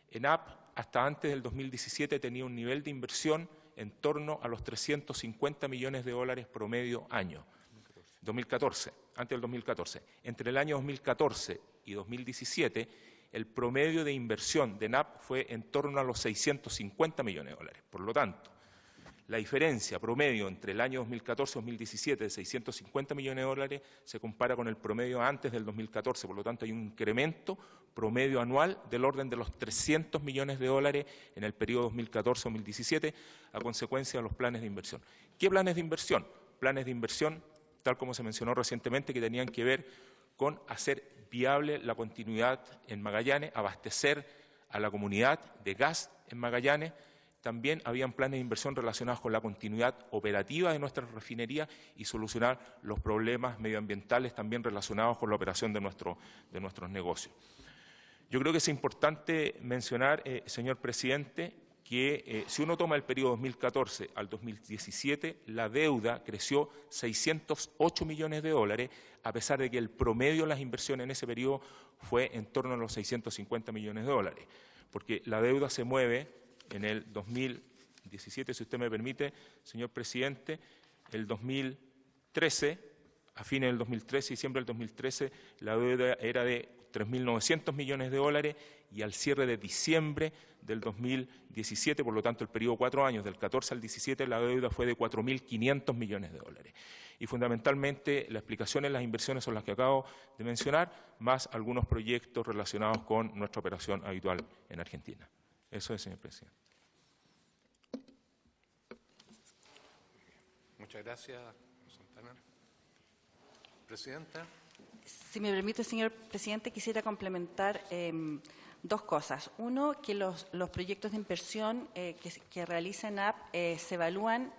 ENAP, hasta antes del 2017, tenía un nivel de inversión en torno a los $350 millones promedio año. 2014, antes del 2014. Entre el año 2014 y 2017, el promedio de inversión de ENAP fue en torno a los 650 millones de dólares. Por lo tanto, la diferencia promedio entre el año 2014 y 2017 de 650 millones de dólares se compara con el promedio antes del 2014. Por lo tanto, hay un incremento promedio anual del orden de los 300 millones de dólares en el periodo 2014-2017 a consecuencia de los planes de inversión. ¿Qué planes de inversión? Planes de inversión, tal como se mencionó recientemente, que tenían que ver con hacer viable la continuidad en Magallanes, abastecer a la comunidad de gas en Magallanes. También habían planes de inversión relacionados con la continuidad operativa de nuestras refinerías y solucionar los problemas medioambientales también relacionados con la operación de nuestros negocios. Yo creo que es importante mencionar, señor presidente, que si uno toma el periodo 2014 al 2017, la deuda creció 608 millones de dólares, a pesar de que el promedio de las inversiones en ese periodo fue en torno a los 650 millones de dólares, porque la deuda se mueve en el 2017, si usted me permite, señor presidente, el 2013, a fines del 2013, diciembre del 2013, la deuda era de 3.900 millones de dólares y al cierre de diciembre del 2017, por lo tanto el periodo 4 años, del 14 al 17, la deuda fue de 4.500 millones de dólares. Y fundamentalmente la explicación en las inversiones son las que acabo de mencionar, más algunos proyectos relacionados con nuestra operación habitual en Argentina. Eso es, señor presidente. Muchas gracias, Santana. Presidenta. Si me permite, señor presidente, quisiera complementar dos cosas. Uno, que los proyectos de inversión que realiza ENAP se evalúan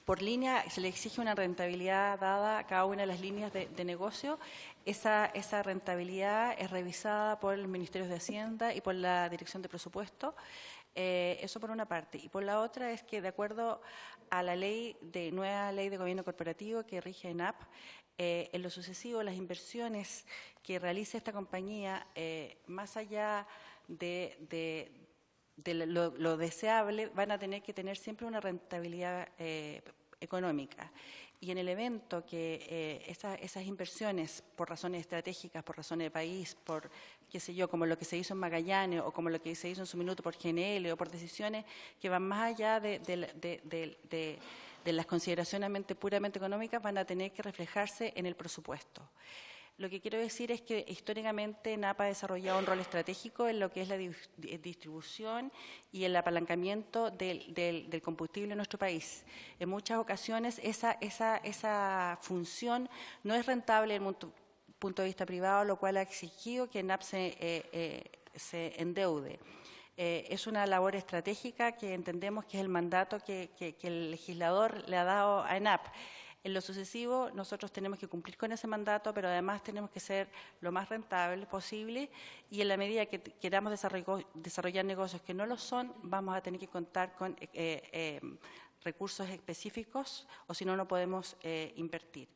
por línea, se le exige una rentabilidad dada a cada una de las líneas de negocio. Esa rentabilidad es revisada por el Ministerio de Hacienda y por la Dirección de Presupuesto. Eso por una parte. Y por la otra es que, de acuerdo a la nueva ley de gobierno corporativo que rige ENAP, en lo sucesivo, las inversiones que realice esta compañía, más allá de lo deseable, van a tener que tener siempre una rentabilidad económica. Y en el evento que esas inversiones, por razones estratégicas, por razones de país, por, qué sé yo, como lo que se hizo en Magallanes o como lo que se hizo en su minuto por GNL o por decisiones que van más allá de las consideraciones puramente económicas, van a tener que reflejarse en el presupuesto. Lo que quiero decir es que históricamente ENAP ha desarrollado un rol estratégico en lo que es la distribución y el apalancamiento del combustible en nuestro país. En muchas ocasiones esa función no es rentable desde el punto de vista privado, lo cual ha exigido que ENAP se endeude. Es una labor estratégica que entendemos que es el mandato que el legislador le ha dado a ENAP. En lo sucesivo, nosotros tenemos que cumplir con ese mandato, pero además tenemos que ser lo más rentable posible y en la medida que queramos desarrollar negocios que no lo son, vamos a tener que contar con recursos específicos o si no, no podemos invertir.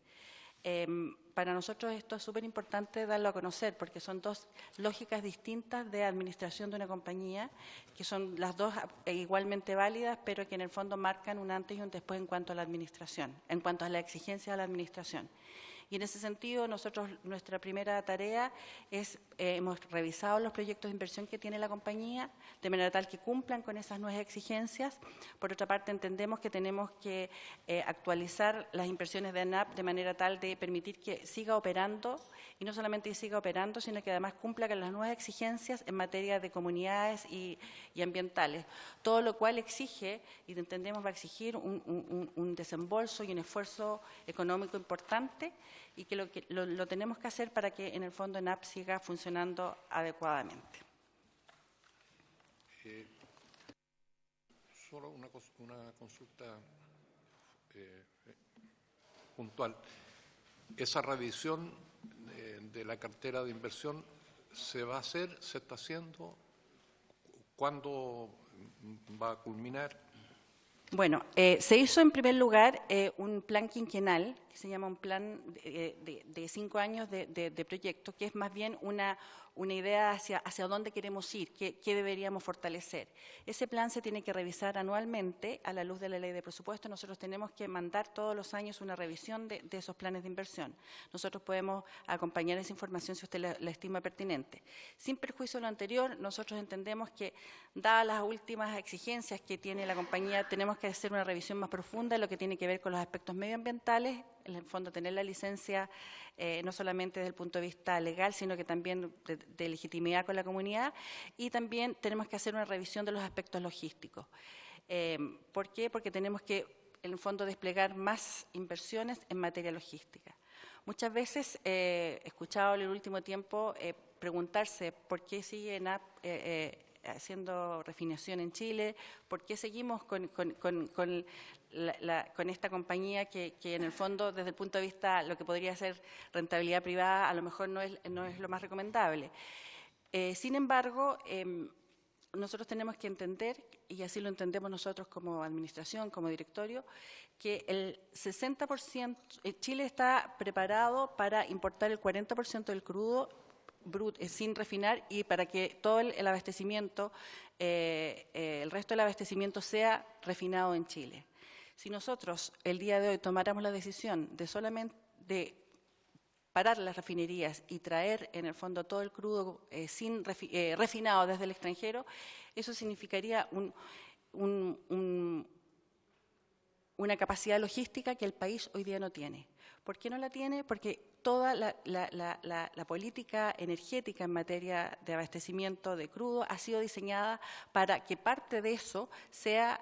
Para nosotros esto es súper importante darlo a conocer porque son dos lógicas distintas de administración de una compañía, que son las dos igualmente válidas, pero que en el fondo marcan un antes y un después en cuanto a la administración, en cuanto a la exigencia de la administración. Y en ese sentido, nuestra primera tarea es, hemos revisado los proyectos de inversión que tiene la compañía, de manera tal que cumplan con esas nuevas exigencias. Por otra parte, entendemos que tenemos que actualizar las inversiones de ANAP de manera tal de permitir que siga operando, y no solamente que siga operando, sino que además cumpla con las nuevas exigencias en materia de comunidades y ambientales. Todo lo cual exige, y entendemos va a exigir un desembolso y un esfuerzo económico importante, y que lo tenemos que hacer para que en el fondo ENAP siga funcionando adecuadamente. Solo una consulta puntual. Esa revisión de la cartera de inversión se va a hacer, se está haciendo, ¿cuándo va a culminar? Bueno, se hizo en primer lugar un plan quinquenal, que se llama un plan de 5 años de proyecto, que es más bien una idea hacia dónde queremos ir, qué deberíamos fortalecer. Ese plan se tiene que revisar anualmente a la luz de la ley de presupuesto. Nosotros tenemos que mandar todos los años una revisión de esos planes de inversión. Nosotros podemos acompañar esa información si usted la estima pertinente. Sin perjuicio de lo anterior, nosotros entendemos que, dadas las últimas exigencias que tiene la compañía, tenemos que hacer una revisión más profunda de lo que tiene que ver con los aspectos medioambientales, en el fondo tener la licencia no solamente desde el punto de vista legal, sino que también de legitimidad con la comunidad, y también tenemos que hacer una revisión de los aspectos logísticos. ¿Por qué? Porque tenemos que, en el fondo, desplegar más inversiones en materia logística. Muchas veces he escuchado en el último tiempo preguntarse por qué sigue ENAP haciendo refinación en Chile, por qué seguimos con esta compañía que en el fondo, desde el punto de vista lo que podría ser rentabilidad privada, a lo mejor no es lo más recomendable. Sin embargo, nosotros tenemos que entender, y así lo entendemos nosotros como administración, como directorio, que el 60%, Chile está preparado para importar el 40% del crudo sin refinar, y para que todo el abastecimiento, el resto del abastecimiento sea refinado en Chile. Si nosotros el día de hoy tomáramos la decisión de solamente parar las refinerías y traer en el fondo todo el crudo refinado desde el extranjero, eso significaría una capacidad logística que el país hoy día no tiene. ¿Por qué no la tiene? Porque toda la política energética en materia de abastecimiento de crudo ha sido diseñada para que parte de eso sea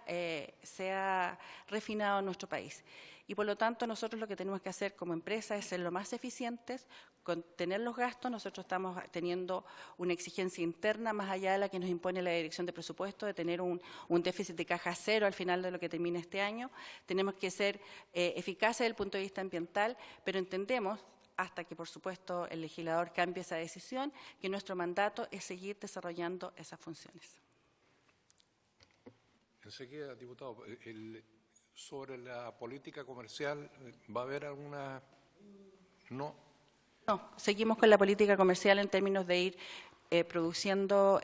refinado en nuestro país. Y por lo tanto, nosotros lo que tenemos que hacer como empresa es ser lo más eficientes, contener los gastos. Nosotros estamos teniendo una exigencia interna más allá de la que nos impone la Dirección de Presupuesto, de tener un déficit de caja cero al final de lo que termine este año. Tenemos que ser eficaces desde el punto de vista ambiental, pero entendemos, hasta que por supuesto el legislador cambie esa decisión, que nuestro mandato es seguir desarrollando esas funciones. Enseguida, diputado, sobre la política comercial, ¿va a haber alguna...? No. No, seguimos con la política comercial en términos de ir produciendo,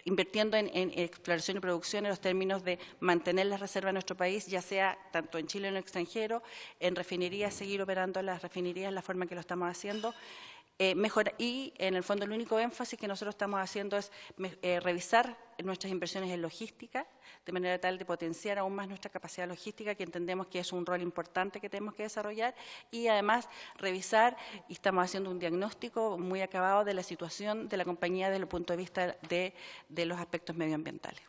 invirtiendo en exploración y producción en los términos de mantener las reservas en nuestro país, ya sea tanto en Chile como en el extranjero, en refinerías, seguir operando las refinerías en la forma que lo estamos haciendo. Y en el fondo el único énfasis que nosotros estamos haciendo es revisar nuestras inversiones en logística, de manera tal de potenciar aún más nuestra capacidad logística, que entendemos que es un rol importante que tenemos que desarrollar, y además revisar, y estamos haciendo un diagnóstico muy acabado de la situación de la compañía desde el punto de vista de los aspectos medioambientales.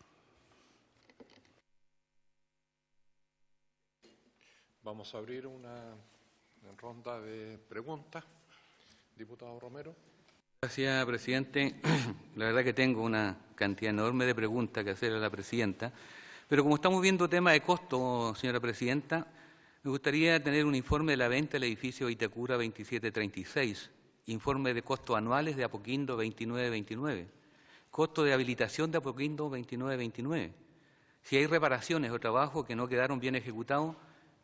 Vamos a abrir una ronda de preguntas. Diputado Romero. Gracias, presidente. La verdad que tengo una cantidad enorme de preguntas que hacer a la presidenta, pero como estamos viendo tema de costo, señora presidenta, me gustaría tener un informe de la venta del edificio Itacura 2736, informe de costos anuales de Apoquindo 2929, costo de habilitación de Apoquindo 2929. Si hay reparaciones o trabajos que no quedaron bien ejecutados,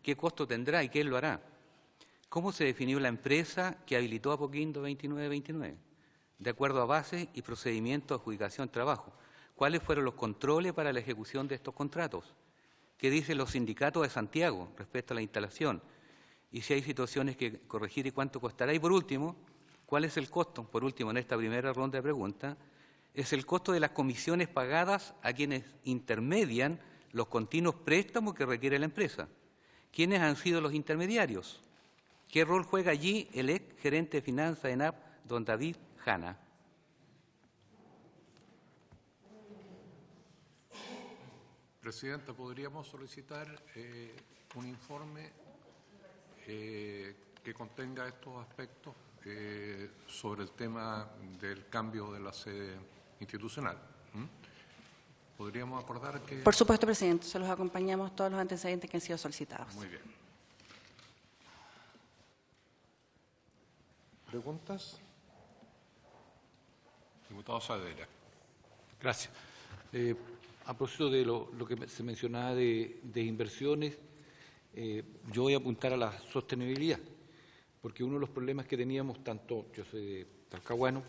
¿qué costo tendrá y quién lo hará? ¿Cómo se definió la empresa que habilitó Apoquindo 2929? De acuerdo a bases y procedimientos de adjudicación de trabajo. ¿Cuáles fueron los controles para la ejecución de estos contratos? ¿Qué dicen los sindicatos de Santiago respecto a la instalación? Y si hay situaciones que corregir y cuánto costará. Y por último, ¿cuál es el costo? Por último, en esta primera ronda de preguntas, es el costo de las comisiones pagadas a quienes intermedian los continuos préstamos que requiere la empresa. ¿Quiénes han sido los intermediarios? ¿Qué rol juega allí el ex gerente de finanzas de ENAP, don David Jana? Presidenta, ¿podríamos solicitar un informe que contenga estos aspectos sobre el tema del cambio de la sede institucional? ¿Podríamos acordar que...? Por supuesto, presidente. Se los acompañamos todos los antecedentes que han sido solicitados. Muy bien. ¿Preguntas? Diputado Saavedra. Gracias. A propósito de lo que se mencionaba de inversiones, yo voy a apuntar a la sostenibilidad, porque uno de los problemas que teníamos, tanto yo soy de Talcahuano,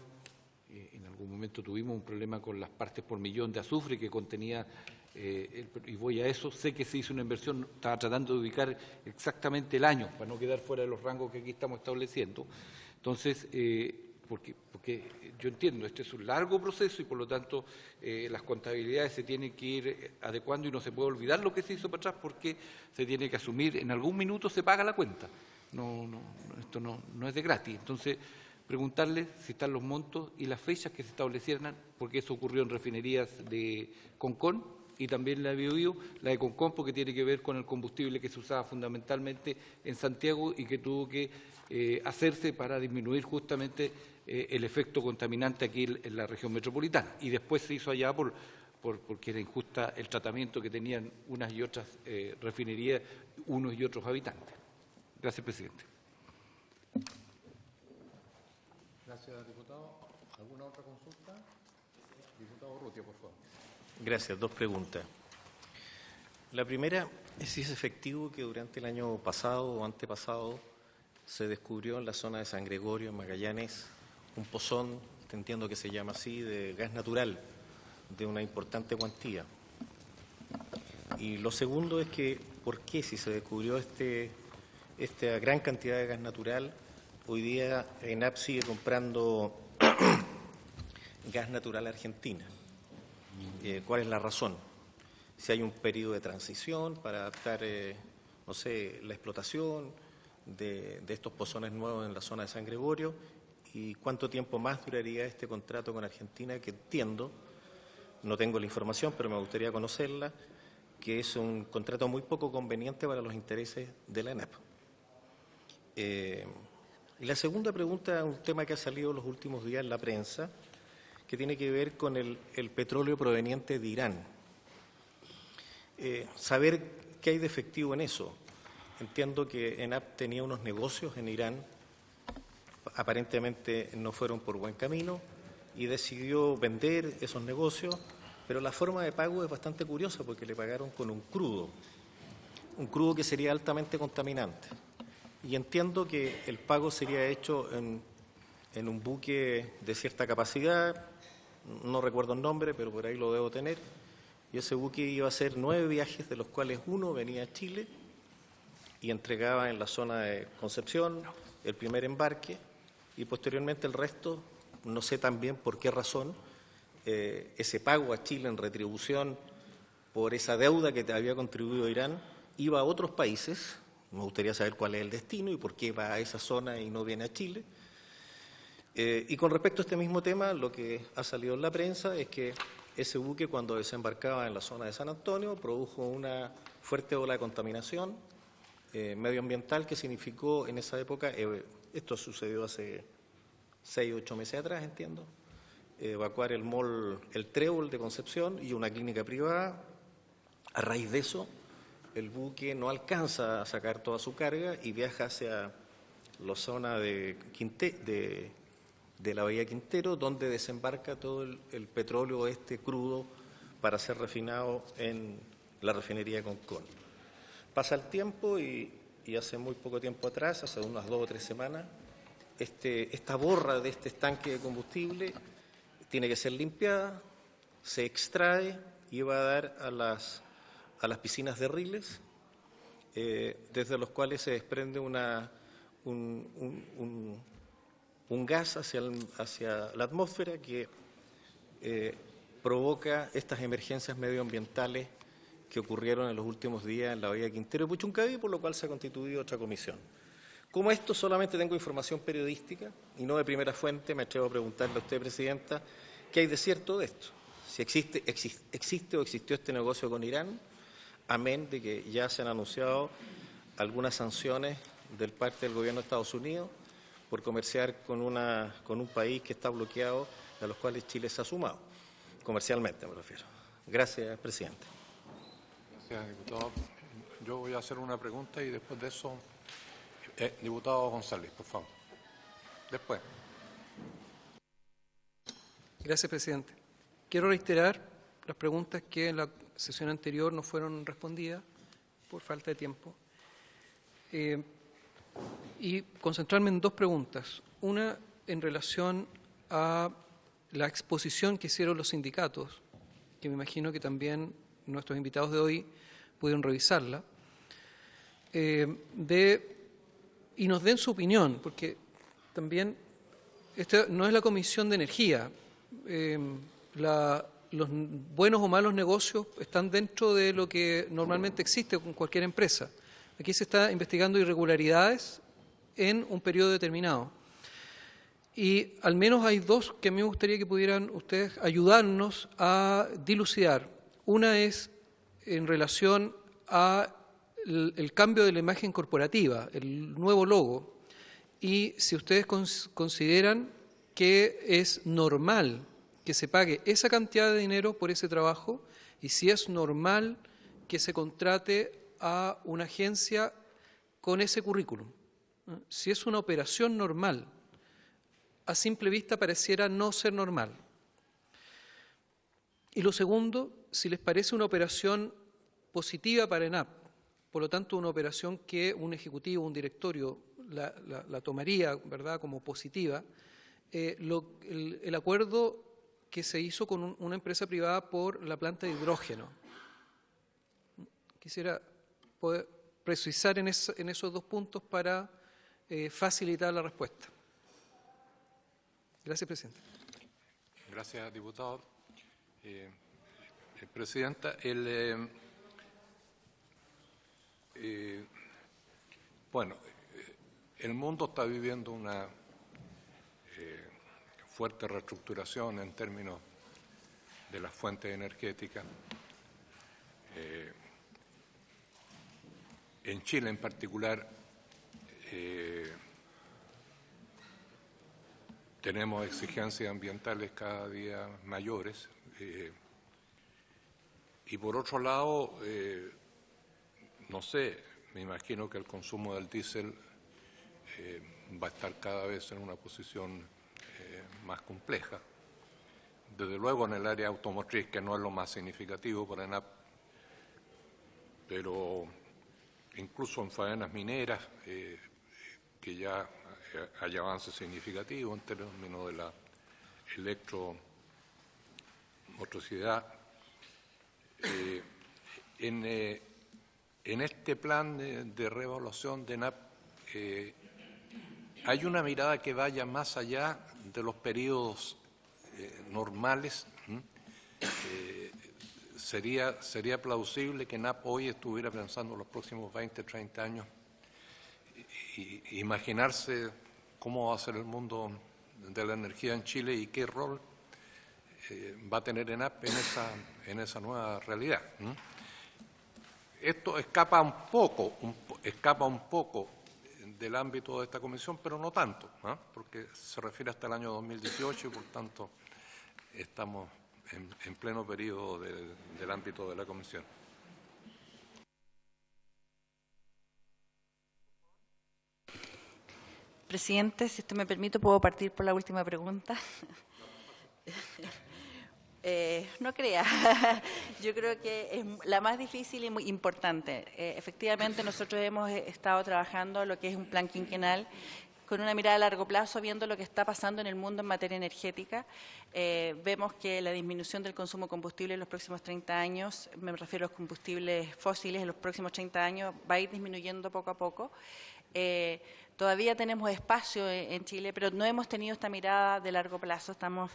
en algún momento tuvimos un problema con las partes por millón de azufre que contenía, y voy a eso, sé que se hizo una inversión, estaba tratando de ubicar exactamente el año, para no quedar fuera de los rangos que aquí estamos estableciendo. Entonces, porque yo entiendo, este es un largo proceso y por lo tanto las contabilidades se tienen que ir adecuando y no se puede olvidar lo que se hizo para atrás porque se tiene que asumir, en algún minuto se paga la cuenta. Esto no es de gratis. Entonces, preguntarle si están los montos y las fechas que se establecieran, porque eso ocurrió en refinerías de Concón y también la de Biobío, la de Concón porque tiene que ver con el combustible que se usaba fundamentalmente en Santiago y que tuvo que hacerse para disminuir justamente el efecto contaminante aquí en la región metropolitana. Y después se hizo allá porque era injusta el tratamiento que tenían unas y otras refinerías, unos y otros habitantes. Gracias, presidente. Gracias, diputado. ¿Alguna otra consulta? Diputado Urrutia, por favor. Gracias. Dos preguntas. La primera es si es efectivo que durante el año pasado o antepasado se descubrió en la zona de San Gregorio, en Magallanes, un pozón, entiendo que se llama así, de gas natural, de una importante cuantía. Y lo segundo es que, ¿por qué si se descubrió esta gran cantidad de gas natural, hoy día ENAP sigue comprando gas natural a Argentina? ¿Cuál es la razón? Si hay un periodo de transición para adaptar, no sé, la explotación de estos pozones nuevos en la zona de San Gregorio, y cuánto tiempo más duraría este contrato con Argentina, que entiendo, no tengo la información, pero me gustaría conocerla, que es un contrato muy poco conveniente para los intereses de la ENAP. Y la segunda pregunta es un tema que ha salido los últimos días en la prensa, que tiene que ver con el petróleo proveniente de Irán. Saber qué hay de efectivo en eso. Entiendo que ENAP tenía unos negocios en Irán, aparentemente no fueron por buen camino, y decidió vender esos negocios, pero la forma de pago es bastante curiosa porque le pagaron con un crudo que sería altamente contaminante. Y entiendo que el pago sería hecho en un buque de cierta capacidad, no recuerdo el nombre, pero por ahí lo debo tener, y ese buque iba a hacer 9 viajes, de los cuales uno venía a Chile y entregaba en la zona de Concepción el primer embarque, y posteriormente el resto, no sé también por qué razón, ese pago a Chile en retribución por esa deuda que te había contribuido Irán, iba a otros países. Me gustaría saber cuál es el destino y por qué va a esa zona y no viene a Chile. Y con respecto a este mismo tema, lo que ha salido en la prensa es que ese buque, cuando desembarcaba en la zona de San Antonio, produjo una fuerte ola de contaminación medioambiental que significó en esa época, esto sucedió hace 6 o 8 meses atrás, entiendo, evacuar el mall El Trébol de Concepción y una clínica privada. A raíz de eso, el buque no alcanza a sacar toda su carga y viaja hacia la zona de la Bahía Quintero, donde desembarca todo el petróleo crudo para ser refinado en la refinería de Concón. Pasa el tiempo y hace muy poco tiempo atrás, hace unas 2 o 3 semanas, esta borra de este estanque de combustible tiene que ser limpiada, se extrae y va a dar a las piscinas de riles, desde los cuales se desprende un gas hacia la atmósfera que provoca estas emergencias medioambientales que ocurrieron en los últimos días en la Bahía Quintero y Puchuncaví, por lo cual se ha constituido otra comisión. Como esto solamente tengo información periodística y no de primera fuente, me atrevo a preguntarle a usted, Presidenta, ¿qué hay de cierto de esto? Si existe o existió este negocio con Irán, amén de que ya se han anunciado algunas sanciones del parte del gobierno de Estados Unidos por comerciar con un país que está bloqueado, a los cuales Chile se ha sumado, comercialmente me refiero. Gracias, Presidente. Gracias, diputado. Yo voy a hacer una pregunta y después de eso, diputado González, por favor. Después. Gracias, presidente. Quiero reiterar las preguntas que en la sesión anterior no fueron respondidas por falta de tiempo. y concentrarme en dos preguntas. Una en relación a la exposición que hicieron los sindicatos, que me imagino que también nuestros invitados de hoy pudieron revisarla, y nos den su opinión, porque también esta no es la Comisión de Energía. Los buenos o malos negocios están dentro de lo que normalmente existe con cualquier empresa. Aquí se está investigando irregularidades en un periodo determinado. Y al menos hay dos que a mí me gustaría que pudieran ustedes ayudarnos a dilucidar. Una es en relación a el cambio de la imagen corporativa, el nuevo logo, y si ustedes consideran que es normal que se pague esa cantidad de dinero por ese trabajo y si es normal que se contrate a una agencia con ese currículum. Si es una operación normal, a simple vista pareciera no ser normal. Y lo segundo, si les parece una operación positiva para ENAP, por lo tanto una operación que un ejecutivo, un directorio la tomaría, ¿verdad?, como positiva, el acuerdo que se hizo con una empresa privada por la planta de hidrógeno. Quisiera poder precisar en esos dos puntos para facilitar la respuesta. Gracias, presidente. Gracias, diputado. Presidenta, bueno, el mundo está viviendo una fuerte reestructuración en términos de las fuentes energéticas. En Chile en particular tenemos exigencias ambientales cada día mayores y por otro lado, no sé, me imagino que el consumo del diésel va a estar cada vez en una posición más compleja. Desde luego en el área automotriz, que no es lo más significativo para ENAP, pero incluso en faenas mineras, que ya hay avances significativos en términos de la electromotricidad. En este plan de reevaluación de ENAP hay una mirada que vaya más allá de los periodos normales. Sería plausible que ENAP hoy estuviera pensando en los próximos 20, 30 años, imaginarse cómo va a ser el mundo de la energía en Chile y qué rol va a tener ENAP en esa nueva realidad. Esto escapa un poco del ámbito de esta comisión, pero no tanto, porque se refiere hasta el año 2018 y por tanto estamos en pleno periodo del ámbito de la comisión. Presidente, si usted me permite, ¿puedo partir por la última pregunta? No crea, yo creo que es la más difícil y muy importante. Efectivamente, nosotros hemos estado trabajando lo que es un plan quinquenal con una mirada a largo plazo, viendo lo que está pasando en el mundo en materia energética. Vemos que la disminución del consumo de combustible en los próximos 30 años, me refiero a los combustibles fósiles, en los próximos 30 años va a ir disminuyendo poco a poco. Todavía tenemos espacio en Chile, pero no hemos tenido esta mirada de largo plazo. Estamos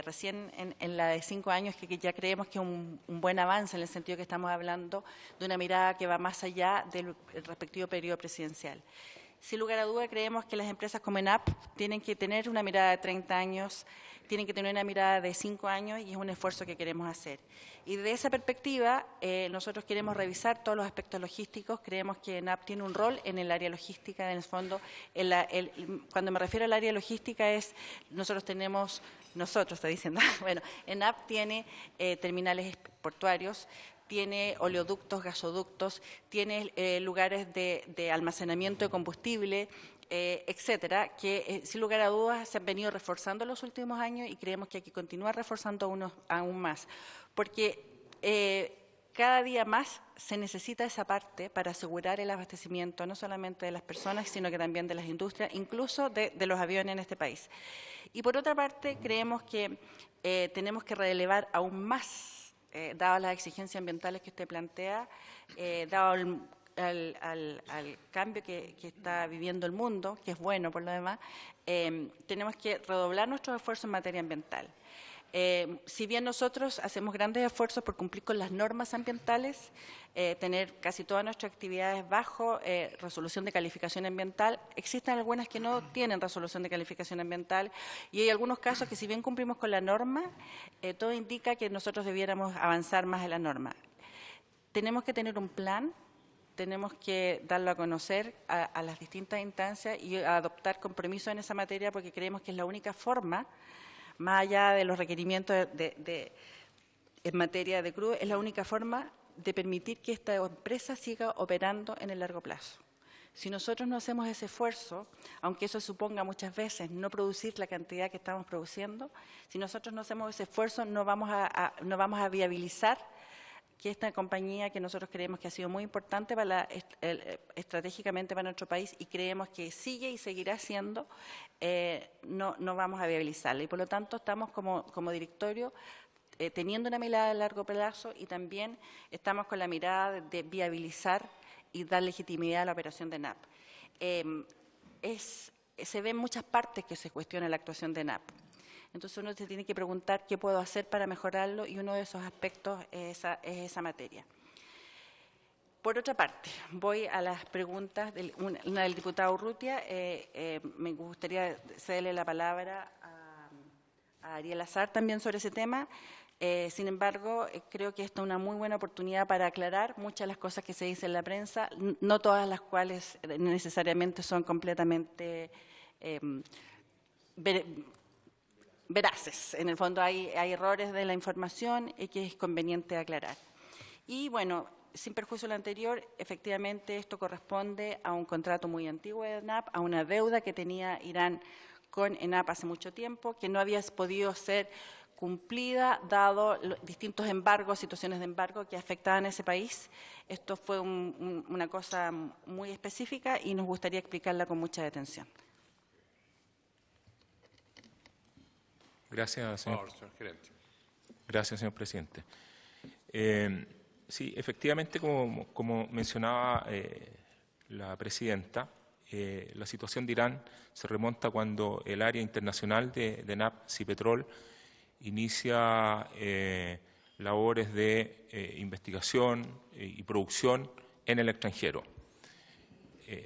recién en la de 5 años, que ya creemos que es un buen avance en el sentido que estamos hablando de una mirada que va más allá del respectivo periodo presidencial. Sin lugar a duda, creemos que las empresas como ENAP tienen que tener una mirada de 30 años, tienen que tener una mirada de 5 años y es un esfuerzo que queremos hacer. Y de esa perspectiva, nosotros queremos revisar todos los aspectos logísticos. Creemos que ENAP tiene un rol en el área logística, en el fondo. Cuando me refiero al área logística es, nosotros, estoy diciendo, bueno, ENAP tiene terminales portuarios, tiene oleoductos, gasoductos, tiene lugares de almacenamiento de combustible, etcétera, que sin lugar a dudas se han venido reforzando en los últimos años y creemos que hay que continuar reforzando aún más, porque cada día más se necesita esa parte para asegurar el abastecimiento, no solamente de las personas, sino que también de las industrias, incluso de los aviones en este país. Y por otra parte, creemos que tenemos que relevar aún más, dadas las exigencias ambientales que usted plantea, dado al cambio que está viviendo el mundo, que es bueno por lo demás, tenemos que redoblar nuestros esfuerzos en materia ambiental. Si bien nosotros hacemos grandes esfuerzos por cumplir con las normas ambientales, tener casi todas nuestras actividades bajo resolución de calificación ambiental, existen algunas que no tienen resolución de calificación ambiental y hay algunos casos que si bien cumplimos con la norma, todo indica que nosotros debiéramos avanzar más en la norma. Tenemos que tener un plan, tenemos que darlo a conocer a las distintas instancias y adoptar compromisos en esa materia porque creemos que es la única forma, más allá de los requerimientos en materia de crudo, es la única forma de permitir que esta empresa siga operando en el largo plazo. Si nosotros no hacemos ese esfuerzo, aunque eso suponga muchas veces no producir la cantidad que estamos produciendo, si nosotros no hacemos ese esfuerzo no vamos a viabilizar que esta compañía que nosotros creemos que ha sido muy importante estratégicamente para nuestro país y creemos que sigue y seguirá siendo, no vamos a viabilizarla. Y por lo tanto estamos como directorio teniendo una mirada a largo plazo y también estamos con la mirada de viabilizar y dar legitimidad a la operación de NAP. Se ven muchas partes que se cuestiona la actuación de NAP. Entonces uno se tiene que preguntar qué puedo hacer para mejorarlo y uno de esos aspectos es esa materia. Por otra parte, voy a las preguntas, una del diputado Urrutia. Me gustaría cederle la palabra a Ariel Azar también sobre ese tema. Sin embargo, creo que esta es una muy buena oportunidad para aclarar muchas de las cosas que se dicen en la prensa, no todas las cuales necesariamente son completamente veraces. En el fondo hay errores de la información y que es conveniente aclarar. Y bueno, sin perjuicio de lo anterior, efectivamente esto corresponde a un contrato muy antiguo de ENAP, a una deuda que tenía Irán con ENAP hace mucho tiempo, que no había podido ser cumplida dado los distintos embargos, situaciones de embargo que afectaban a ese país. Esto fue una cosa muy específica y nos gustaría explicarla con mucha detención. Gracias, señor gerente. Gracias, señor presidente. Sí, efectivamente, como mencionaba la presidenta, la situación de Irán se remonta cuando el área internacional de NAP Cipetrol inicia labores de investigación y producción en el extranjero.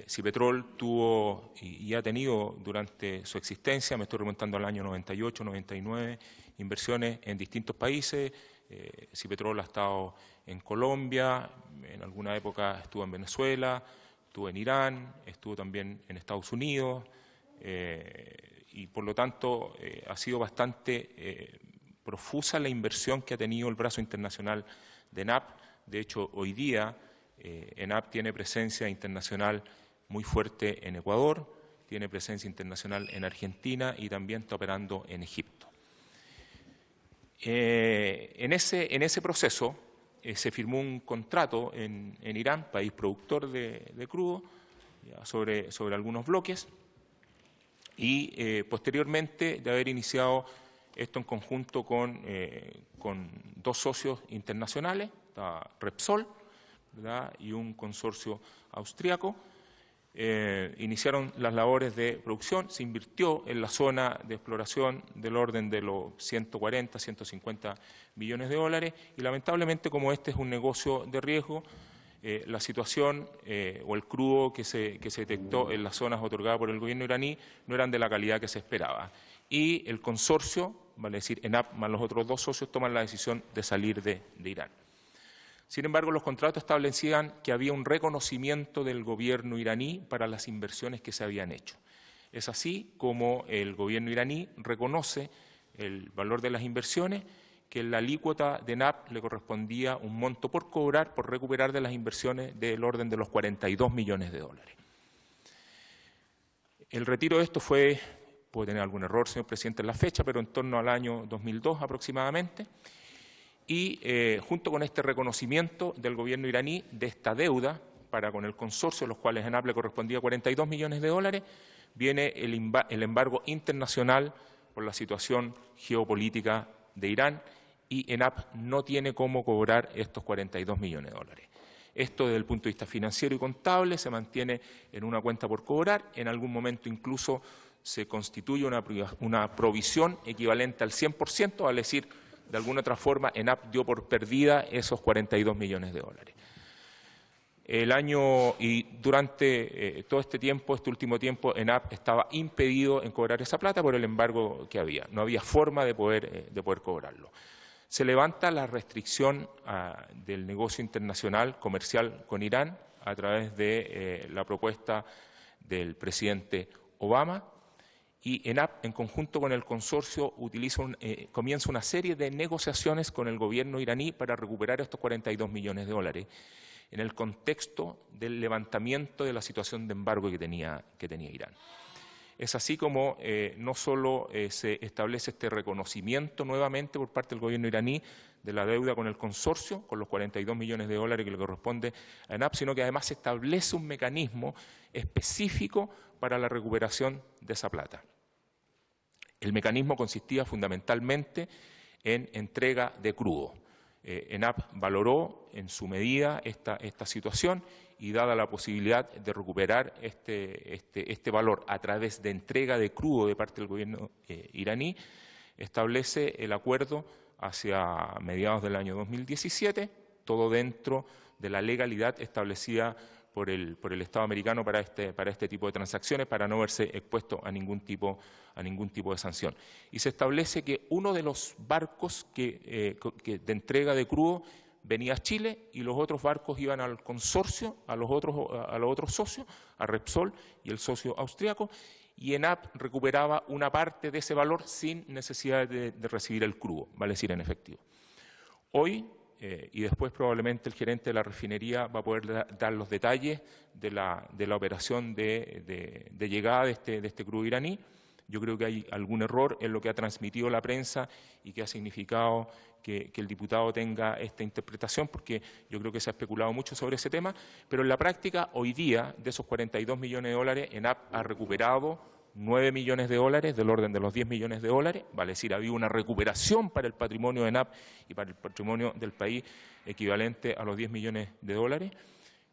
Cipetrol tuvo y ha tenido durante su existencia, me estoy remontando al año 98, 99, inversiones en distintos países. Cipetrol ha estado en Colombia, en alguna época estuvo en Venezuela, estuvo en Irán, estuvo también en Estados Unidos y por lo tanto ha sido bastante profusa la inversión que ha tenido el brazo internacional de ENAP. De hecho, hoy día ENAP tiene presencia internacional muy fuerte en Ecuador, tiene presencia internacional en Argentina y también está operando en Egipto. En ese proceso se firmó un contrato en Irán, país productor de crudo, sobre algunos bloques y posteriormente de haber iniciado esto en conjunto con dos socios internacionales, Repsol, ¿verdad?, y un consorcio austriaco, iniciaron las labores de producción, se invirtió en la zona de exploración del orden de los 140, 150 millones de dólares y lamentablemente como este es un negocio de riesgo, la situación o el crudo que se detectó en las zonas otorgadas por el gobierno iraní no eran de la calidad que se esperaba. Y el consorcio, vale decir ENAP más los otros dos socios, toman la decisión de salir de Irán. Sin embargo, los contratos establecían que había un reconocimiento del gobierno iraní para las inversiones que se habían hecho. Es así como el gobierno iraní reconoce el valor de las inversiones, que en la alícuota de ENAP le correspondía un monto por cobrar, por recuperar de las inversiones del orden de los 42 millones de dólares. El retiro de esto fue, puede tener algún error, señor presidente, en la fecha, pero en torno al año 2002 aproximadamente. y junto con este reconocimiento del gobierno iraní de esta deuda para con el consorcio, los cuales a ENAP le correspondía 42 millones de dólares, viene el embargo internacional por la situación geopolítica de Irán y ENAP no tiene cómo cobrar estos 42 millones de dólares. Esto desde el punto de vista financiero y contable se mantiene en una cuenta por cobrar, en algún momento incluso se constituye una provisión equivalente al 100%, al decir, de alguna otra forma, ENAP dio por perdida esos 42 millones de dólares. Durante todo este tiempo, este último tiempo, ENAP estaba impedido en cobrar esa plata por el embargo que había. No había forma de poder cobrarlo. Se levanta la restricción del negocio internacional comercial con Irán a través de la propuesta del presidente Obama y ENAP, en conjunto con el consorcio, comienza una serie de negociaciones con el gobierno iraní para recuperar estos 42 millones de dólares en el contexto del levantamiento de la situación de embargo que tenía Irán. Es así como no solo se establece este reconocimiento nuevamente por parte del gobierno iraní de la deuda con el consorcio, con los 42 millones de dólares que le corresponde a ENAP, sino que además se establece un mecanismo específico para la recuperación de esa plata. El mecanismo consistía fundamentalmente en entrega de crudo. ENAP valoró en su medida esta situación y dada la posibilidad de recuperar este valor a través de entrega de crudo de parte del gobierno iraní, establece el acuerdo hacia mediados del año 2017, todo dentro de la legalidad establecida por el Estado americano para este tipo de transacciones, para no verse expuesto a ningún tipo de sanción. Y se establece que uno de los barcos de entrega de crudo venía a Chile y los otros barcos iban al consorcio, a los otros socios, a Repsol y el socio austriaco, y ENAP recuperaba una parte de ese valor sin necesidad de recibir el crudo, vale decir en efectivo. Hoy, y después probablemente el gerente de la refinería va a poder dar los detalles de la operación de llegada de este crudo iraní. Yo creo que hay algún error en lo que ha transmitido la prensa y que ha significado que el diputado tenga esta interpretación, porque yo creo que se ha especulado mucho sobre ese tema, pero en la práctica, hoy día, de esos 42 millones de dólares, ENAP ha recuperado 9 millones de dólares, del orden de los 10 millones de dólares, vale decir, ha habido una recuperación para el patrimonio de ENAP y para el patrimonio del país equivalente a los 10 millones de dólares,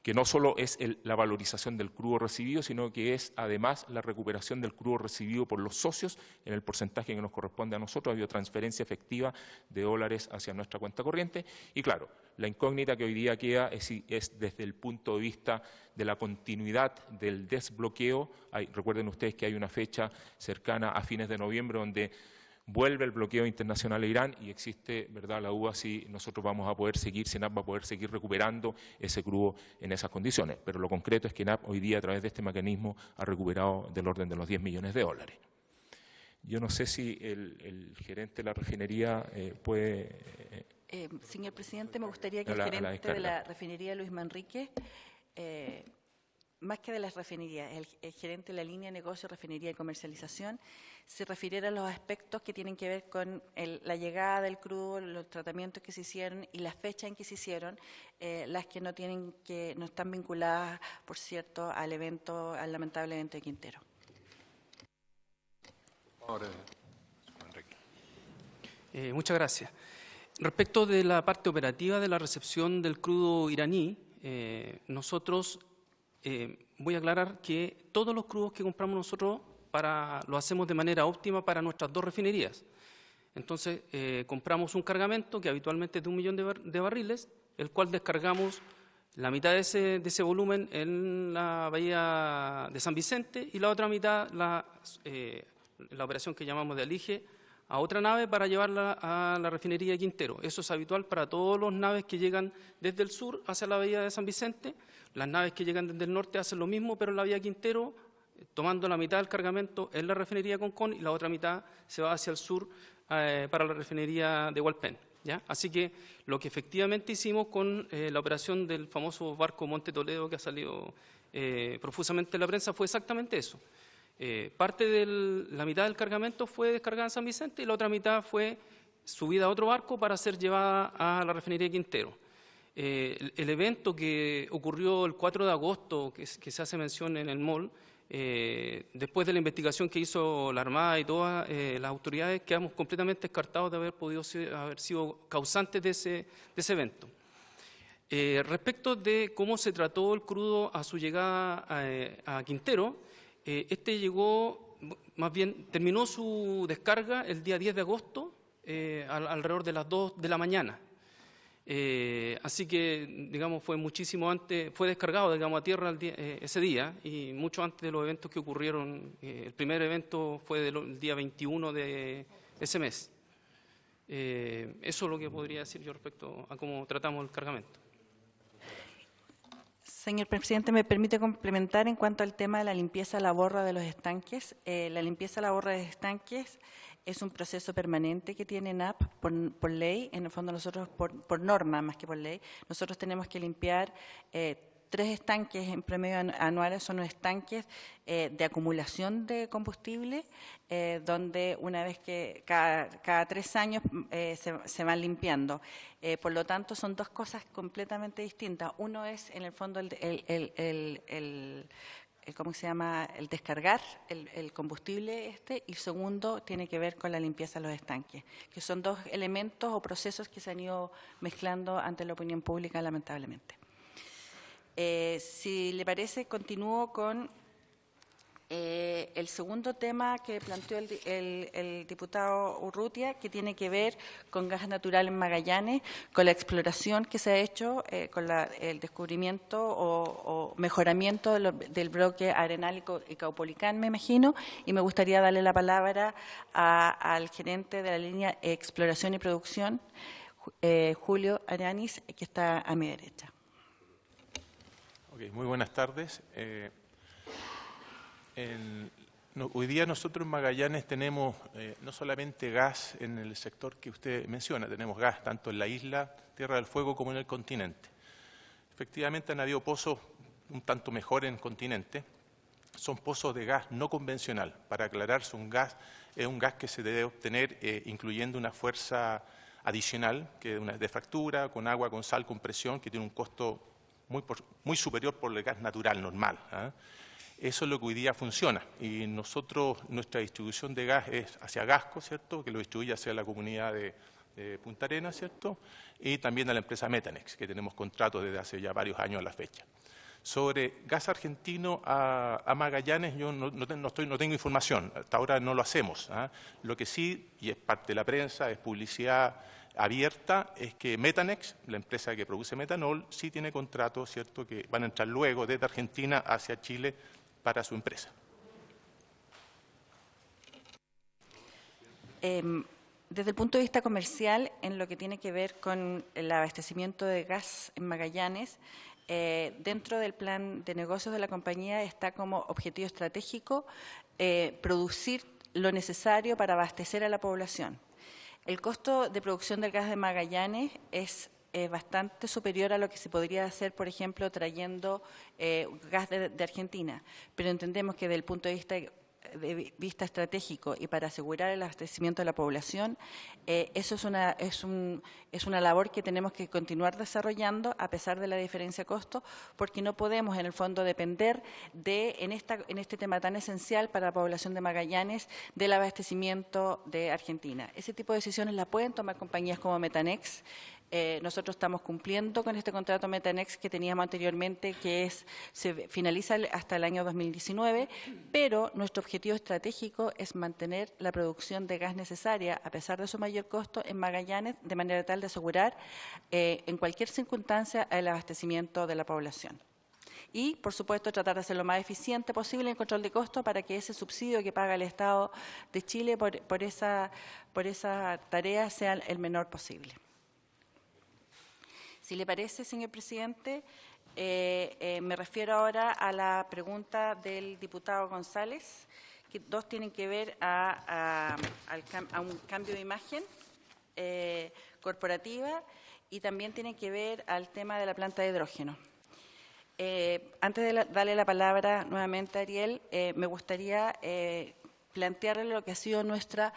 que no solo es la valorización del crudo recibido, sino que es además la recuperación del crudo recibido por los socios en el porcentaje que nos corresponde a nosotros. Ha habido transferencia efectiva de dólares hacia nuestra cuenta corriente. Y claro, la incógnita que hoy día queda es desde el punto de vista de la continuidad del desbloqueo. Recuerden ustedes que hay una fecha cercana a fines de noviembre donde vuelve el bloqueo internacional a Irán y existe, ¿verdad?, la duda si nosotros vamos a poder seguir, si ENAP va a poder seguir recuperando ese crudo en esas condiciones. Pero lo concreto es que ENAP hoy día, a través de este mecanismo, ha recuperado del orden de los 10 millones de dólares. Yo no sé si el gerente de la refinería puede... Señor presidente, me gustaría que el gerente de la refinería, Luis Manrique, más que de las refinerías, el gerente de la línea de negocio, refinería y comercialización, se refiriera a los aspectos que tienen que ver con la llegada del crudo, los tratamientos que se hicieron y las fechas en que se hicieron, las que no están vinculadas, por cierto, al lamentable evento de Quintero. Muchas gracias. Respecto de la parte operativa de la recepción del crudo iraní, nosotros voy a aclarar que todos los crudos que compramos nosotros lo hacemos de manera óptima para nuestras dos refinerías. Entonces, compramos un cargamento que habitualmente es de 1 millón de barriles, el cual descargamos la mitad de ese volumen en la bahía de San Vicente y la otra mitad, la operación que llamamos de alige, a otra nave para llevarla a la refinería de Quintero. Eso es habitual para todas las naves que llegan desde el sur hacia la bahía de San Vicente. Las naves que llegan desde el norte hacen lo mismo, pero en la bahía de Quintero, tomando la mitad del cargamento en la refinería de Concón y la otra mitad se va hacia el sur para la refinería de Hualpén, ¿ya? Así que lo que efectivamente hicimos con la operación del famoso barco Monte Toledo que ha salido profusamente en la prensa fue exactamente eso. Parte de la mitad del cargamento fue descargada en San Vicente y la otra mitad fue subida a otro barco para ser llevada a la refinería de Quintero. El evento que ocurrió el 4 de agosto, que se hace mención en el MOL, después de la investigación que hizo la Armada y todas las autoridades, quedamos completamente descartados de haber sido causantes de ese evento. Respecto de cómo se trató el crudo a su llegada a Quintero, este llegó, más bien terminó su descarga el día 10 de agosto, alrededor de las 2 de la mañana. Así que, digamos, fue muchísimo antes, fue descargado, digamos, a tierra ese día y mucho antes de los eventos que ocurrieron. El primer evento fue el día 21 de ese mes. Eso es lo que podría decir yo respecto a cómo tratamos el cargamento. Señor presidente, ¿me permite complementar en cuanto al tema de la limpieza a la borra de los estanques? La limpieza a la borra de estanques es un proceso permanente que tiene NAP por ley. En el fondo nosotros, por norma más que por ley, nosotros tenemos que limpiar 3 estanques en promedio anuales. Son los estanques de acumulación de combustible, donde una vez que cada 3 años se van limpiando. Por lo tanto, son 2 cosas completamente distintas. Uno es, en el fondo, ¿cómo se llama? El descargar el combustible y segundo tiene que ver con la limpieza de los estanques, que son 2 elementos o procesos que se han ido mezclando ante la opinión pública, lamentablemente. Si le parece, continúo con el segundo tema que planteó el diputado Urrutia, que tiene que ver con gas natural en Magallanes, con la exploración que se ha hecho, con el descubrimiento o mejoramiento del bloque Arenal y Caupolicán, me imagino, y me gustaría darle la palabra al gerente de la línea Exploración y Producción, Julio Aranis, que está a mi derecha. Okay, muy buenas tardes. Hoy día nosotros en Magallanes tenemos no solamente gas en el sector que usted menciona, tenemos gas tanto en la isla Tierra del Fuego como en el continente. Efectivamente han habido pozos un tanto mejor en el continente, son pozos de gas no convencional. Para aclarar, es un gas que se debe obtener incluyendo una fuerza adicional, que es de fractura, con agua, con sal, con presión, que tiene un costo muy superior por el gas natural normal. Eso es lo que hoy día funciona y nuestra distribución de gas es hacia Gasco, ¿cierto?, que lo distribuye hacia la comunidad de Punta Arenas, ¿cierto?, y también a la empresa Metanex, que tenemos contratos desde hace ya varios años a la fecha. Sobre gas argentino a Magallanes, yo no tengo información, hasta ahora no lo hacemos. Lo que sí, y es parte de la prensa, es publicidad abierta, es que Metanex, la empresa que produce metanol, sí tiene contratos, ¿cierto?, que van a entrar luego desde Argentina hacia Chile para su empresa. Desde el punto de vista comercial, en lo que tiene que ver con el abastecimiento de gas en Magallanes, dentro del plan de negocios de la compañía está como objetivo estratégico producir lo necesario para abastecer a la población. El costo de producción del gas de Magallanes es bastante superior a lo que se podría hacer, por ejemplo, trayendo gas de Argentina, pero entendemos que desde el punto de vista estratégico y para asegurar el abastecimiento de la población, eso es una labor que tenemos que continuar desarrollando a pesar de la diferencia de costo, porque no podemos en el fondo depender en este tema tan esencial para la población de Magallanes del abastecimiento de Argentina. Ese tipo de decisiones las pueden tomar compañías como Metanex. Nosotros estamos cumpliendo con este contrato Metanex que teníamos anteriormente, que se finaliza hasta el año 2019, pero nuestro objetivo estratégico es mantener la producción de gas necesaria, a pesar de su mayor costo, en Magallanes, de manera tal de asegurar en cualquier circunstancia el abastecimiento de la población. Y, por supuesto, tratar de hacer lo más eficiente posible el control de costos para que ese subsidio que paga el Estado de Chile por esa tarea sea el menor posible. Si le parece, señor presidente, me refiero ahora a la pregunta del diputado González, que 2 tienen que ver a un cambio de imagen corporativa y también tienen que ver al tema de la planta de hidrógeno. Antes de darle la palabra nuevamente a Ariel, me gustaría plantearle lo que ha sido nuestra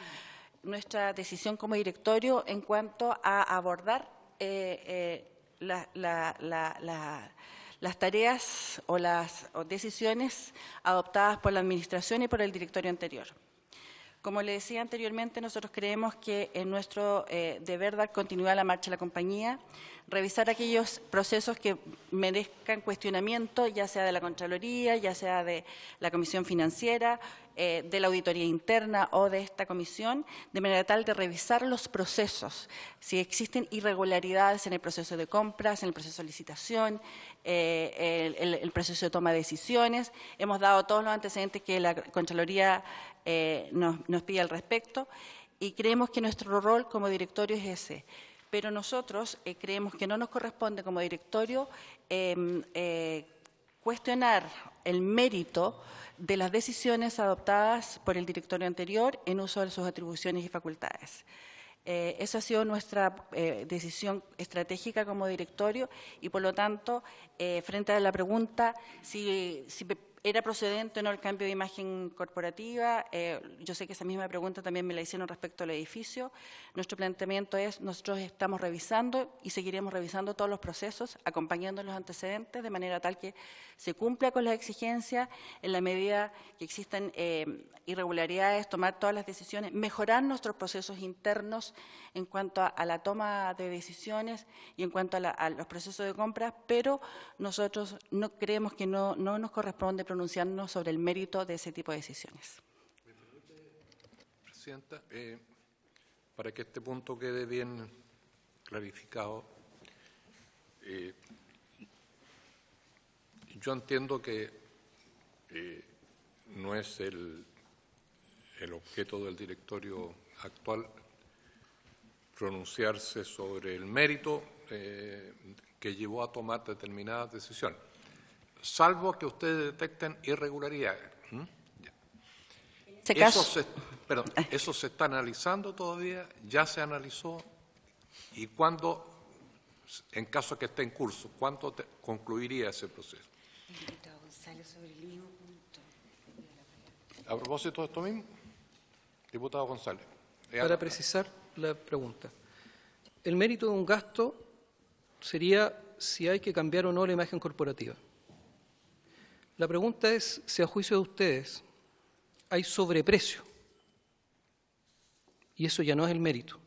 nuestra decisión como directorio en cuanto a abordar las tareas o las decisiones adoptadas por la Administración y por el directorio anterior. Como le decía anteriormente, nosotros creemos que es nuestro deber dar continuidad a la marcha de la compañía, revisar aquellos procesos que merezcan cuestionamiento, ya sea de la Contraloría, ya sea de la Comisión Financiera, de la Auditoría Interna o de esta comisión, de manera tal de revisar los procesos, si existen irregularidades en el proceso de compras, en el proceso de licitación, el proceso de toma de decisiones. Hemos dado todos los antecedentes que la Contraloría nos pide al respecto y creemos que nuestro rol como directorio es ese. Pero nosotros creemos que no nos corresponde como directorio cuestionar el mérito de las decisiones adoptadas por el directorio anterior en uso de sus atribuciones y facultades. Esa ha sido nuestra decisión estratégica como directorio y, por lo tanto, frente a la pregunta si era procedente o no el cambio de imagen corporativa, yo sé que esa misma pregunta también me la hicieron respecto al edificio. Nuestro planteamiento es, nosotros estamos revisando y seguiremos revisando todos los procesos, acompañando los antecedentes, de manera tal que se cumpla con las exigencias, en la medida que existan irregularidades, tomar todas las decisiones, mejorar nuestros procesos internos en cuanto a la toma de decisiones y en cuanto a los procesos de compra, pero nosotros no creemos que no nos corresponde pronunciarnos sobre el mérito de ese tipo de decisiones. Presidenta, para que este punto quede bien clarificado, yo entiendo que no es el objeto del directorio actual pronunciarse sobre el mérito que llevó a tomar determinadas decisiones, salvo que ustedes detecten irregularidades. Eso se está analizando todavía, ya se analizó, y cuándo, en caso de que esté en curso, ¿cuándo concluiría ese proceso? A propósito de esto mismo, diputado González. Para precisar la pregunta, el mérito de un gasto sería si hay que cambiar o no la imagen corporativa. La pregunta es si a juicio de ustedes hay sobreprecio, y eso ya no es el mérito.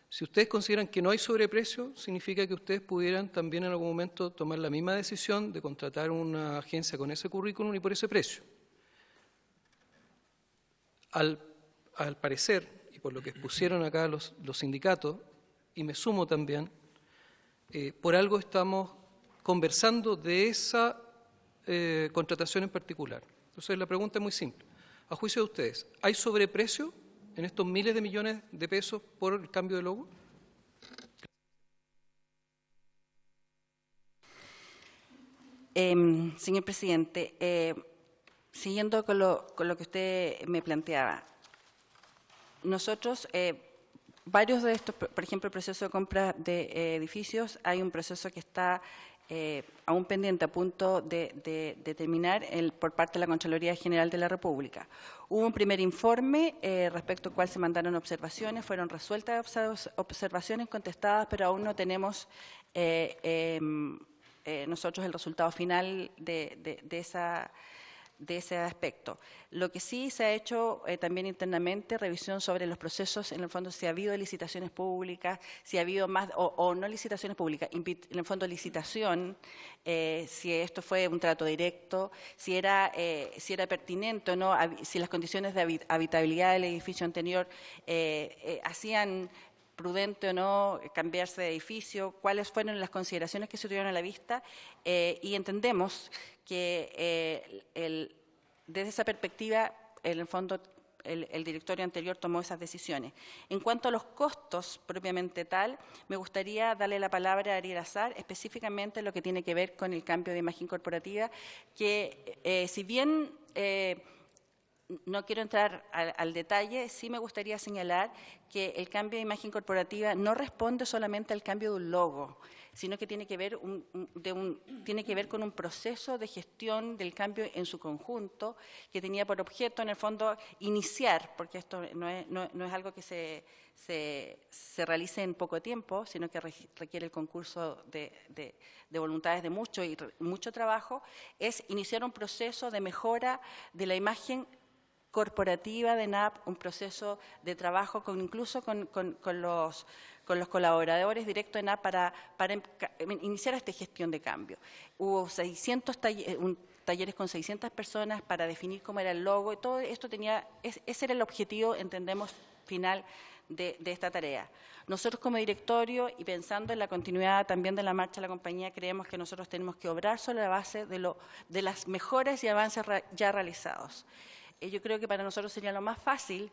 Si ustedes consideran que no hay sobreprecio, significa que ustedes pudieran también en algún momento tomar la misma decisión de contratar una agencia con ese currículum y por ese precio. Al parecer, y por lo que expusieron acá los sindicatos, y me sumo también, por algo estamos conversando de esa contratación en particular. Entonces la pregunta es muy simple. A juicio de ustedes, ¿hay sobreprecio en estos miles de millones de pesos por el cambio de logo? Señor presidente, siguiendo con lo que usted me planteaba, nosotros, varios de estos, por ejemplo, el proceso de compra de edificios, hay un proceso que está aún pendiente, a punto de terminar por parte de la Contraloría General de la República. Hubo un primer informe respecto al cual se mandaron observaciones, fueron resueltas observaciones contestadas, pero aún no tenemos nosotros el resultado final de ese aspecto. Lo que sí se ha hecho también internamente, revisión sobre los procesos, en el fondo si ha habido licitaciones públicas, si ha habido más o no licitaciones públicas, en el fondo licitación, si esto fue un trato directo, si era pertinente o no, si las condiciones de habitabilidad del edificio anterior hacían prudente o no cambiarse de edificio, cuáles fueron las consideraciones que se tuvieron a la vista, y entendemos que desde esa perspectiva, en el fondo, el directorio anterior tomó esas decisiones. En cuanto a los costos propiamente tal, me gustaría darle la palabra a Ariel Azar, específicamente en lo que tiene que ver con el cambio de imagen corporativa, que si bien no quiero entrar al detalle, sí me gustaría señalar que el cambio de imagen corporativa no responde solamente al cambio de un logo, sino que tiene que ver, tiene que ver con un proceso de gestión del cambio en su conjunto, que tenía por objeto, en el fondo, iniciar, porque esto no es algo que se realice en poco tiempo, sino que requiere el concurso de voluntades de mucho trabajo, es iniciar un proceso de mejora de la imagen corporativa de NAP, un proceso de trabajo incluso con los colaboradores directos de NAP para iniciar esta gestión de cambio. Hubo 600 talleres con 600 personas para definir cómo era el logo, y todo esto ese era el objetivo, entendemos, final de esta tarea. Nosotros como directorio, y pensando en la continuidad también de la marcha de la compañía, creemos que nosotros tenemos que obrar sobre la base de las mejoras y avances ya realizados. Yo creo que para nosotros sería lo más fácil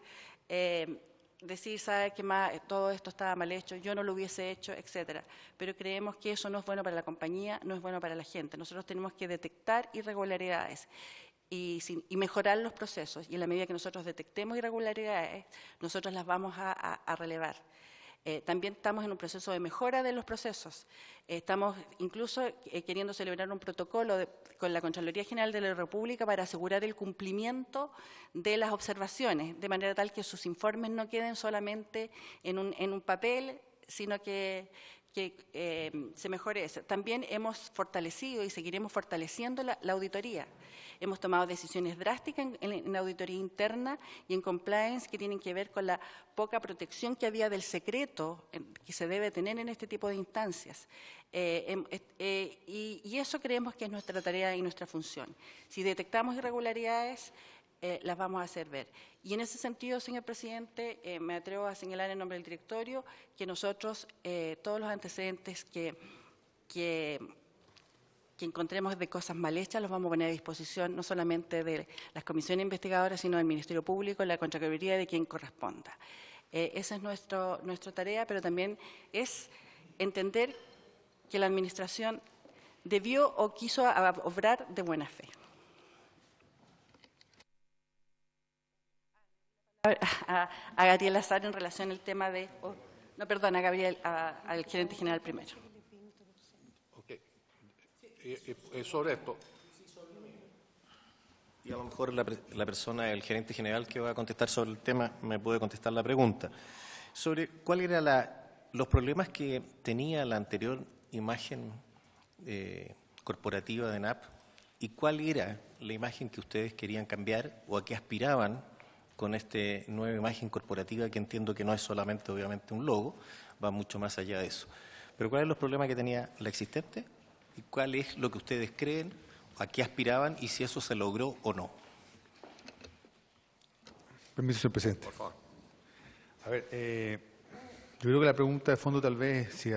decir, ¿sabe qué más? Todo esto estaba mal hecho, yo no lo hubiese hecho, etcétera. Pero creemos que eso no es bueno para la compañía, no es bueno para la gente. Nosotros tenemos que detectar irregularidades y mejorar los procesos. Y en la medida que nosotros detectemos irregularidades, nosotros las vamos a relevar. También estamos en un proceso de mejora de los procesos. Estamos incluso queriendo celebrar un protocolo con la Contraloría General de la República para asegurar el cumplimiento de las observaciones, de manera tal que sus informes no queden solamente en un papel, sino que se mejore eso. También hemos fortalecido y seguiremos fortaleciendo la auditoría. Hemos tomado decisiones drásticas en la auditoría interna y en compliance que tienen que ver con la poca protección que había del secreto que se debe tener en este tipo de instancias. Y eso creemos que es nuestra tarea y nuestra función. Si detectamos irregularidades, las vamos a hacer ver. Y en ese sentido, señor presidente, me atrevo a señalar en nombre del directorio que nosotros, todos los antecedentes que encontremos de cosas mal hechas, los vamos a poner a disposición no solamente de las comisiones investigadoras, sino del Ministerio Público, de la Contraloría, de quien corresponda. Esa es nuestra tarea, pero también es entender que la Administración debió o quiso obrar de buena fe. A Gabriel Azar en relación al tema de... no, perdón, a Gabriel, al gerente general primero. Sobre esto. Y a lo mejor la persona, el gerente general que va a contestar sobre el tema, me puede contestar la pregunta. Sobre cuáles eran los problemas que tenía la anterior imagen corporativa de NAP y cuál era la imagen que ustedes querían cambiar o a qué aspiraban con esta nueva imagen corporativa, que entiendo que no es solamente, obviamente, un logo, va mucho más allá de eso. Pero ¿cuáles son los problemas que tenía la existente? ¿Y cuál es lo que ustedes creen, a qué aspiraban y si eso se logró o no? Permiso, señor presidente. Por favor. A ver, yo creo que la pregunta de fondo tal vez si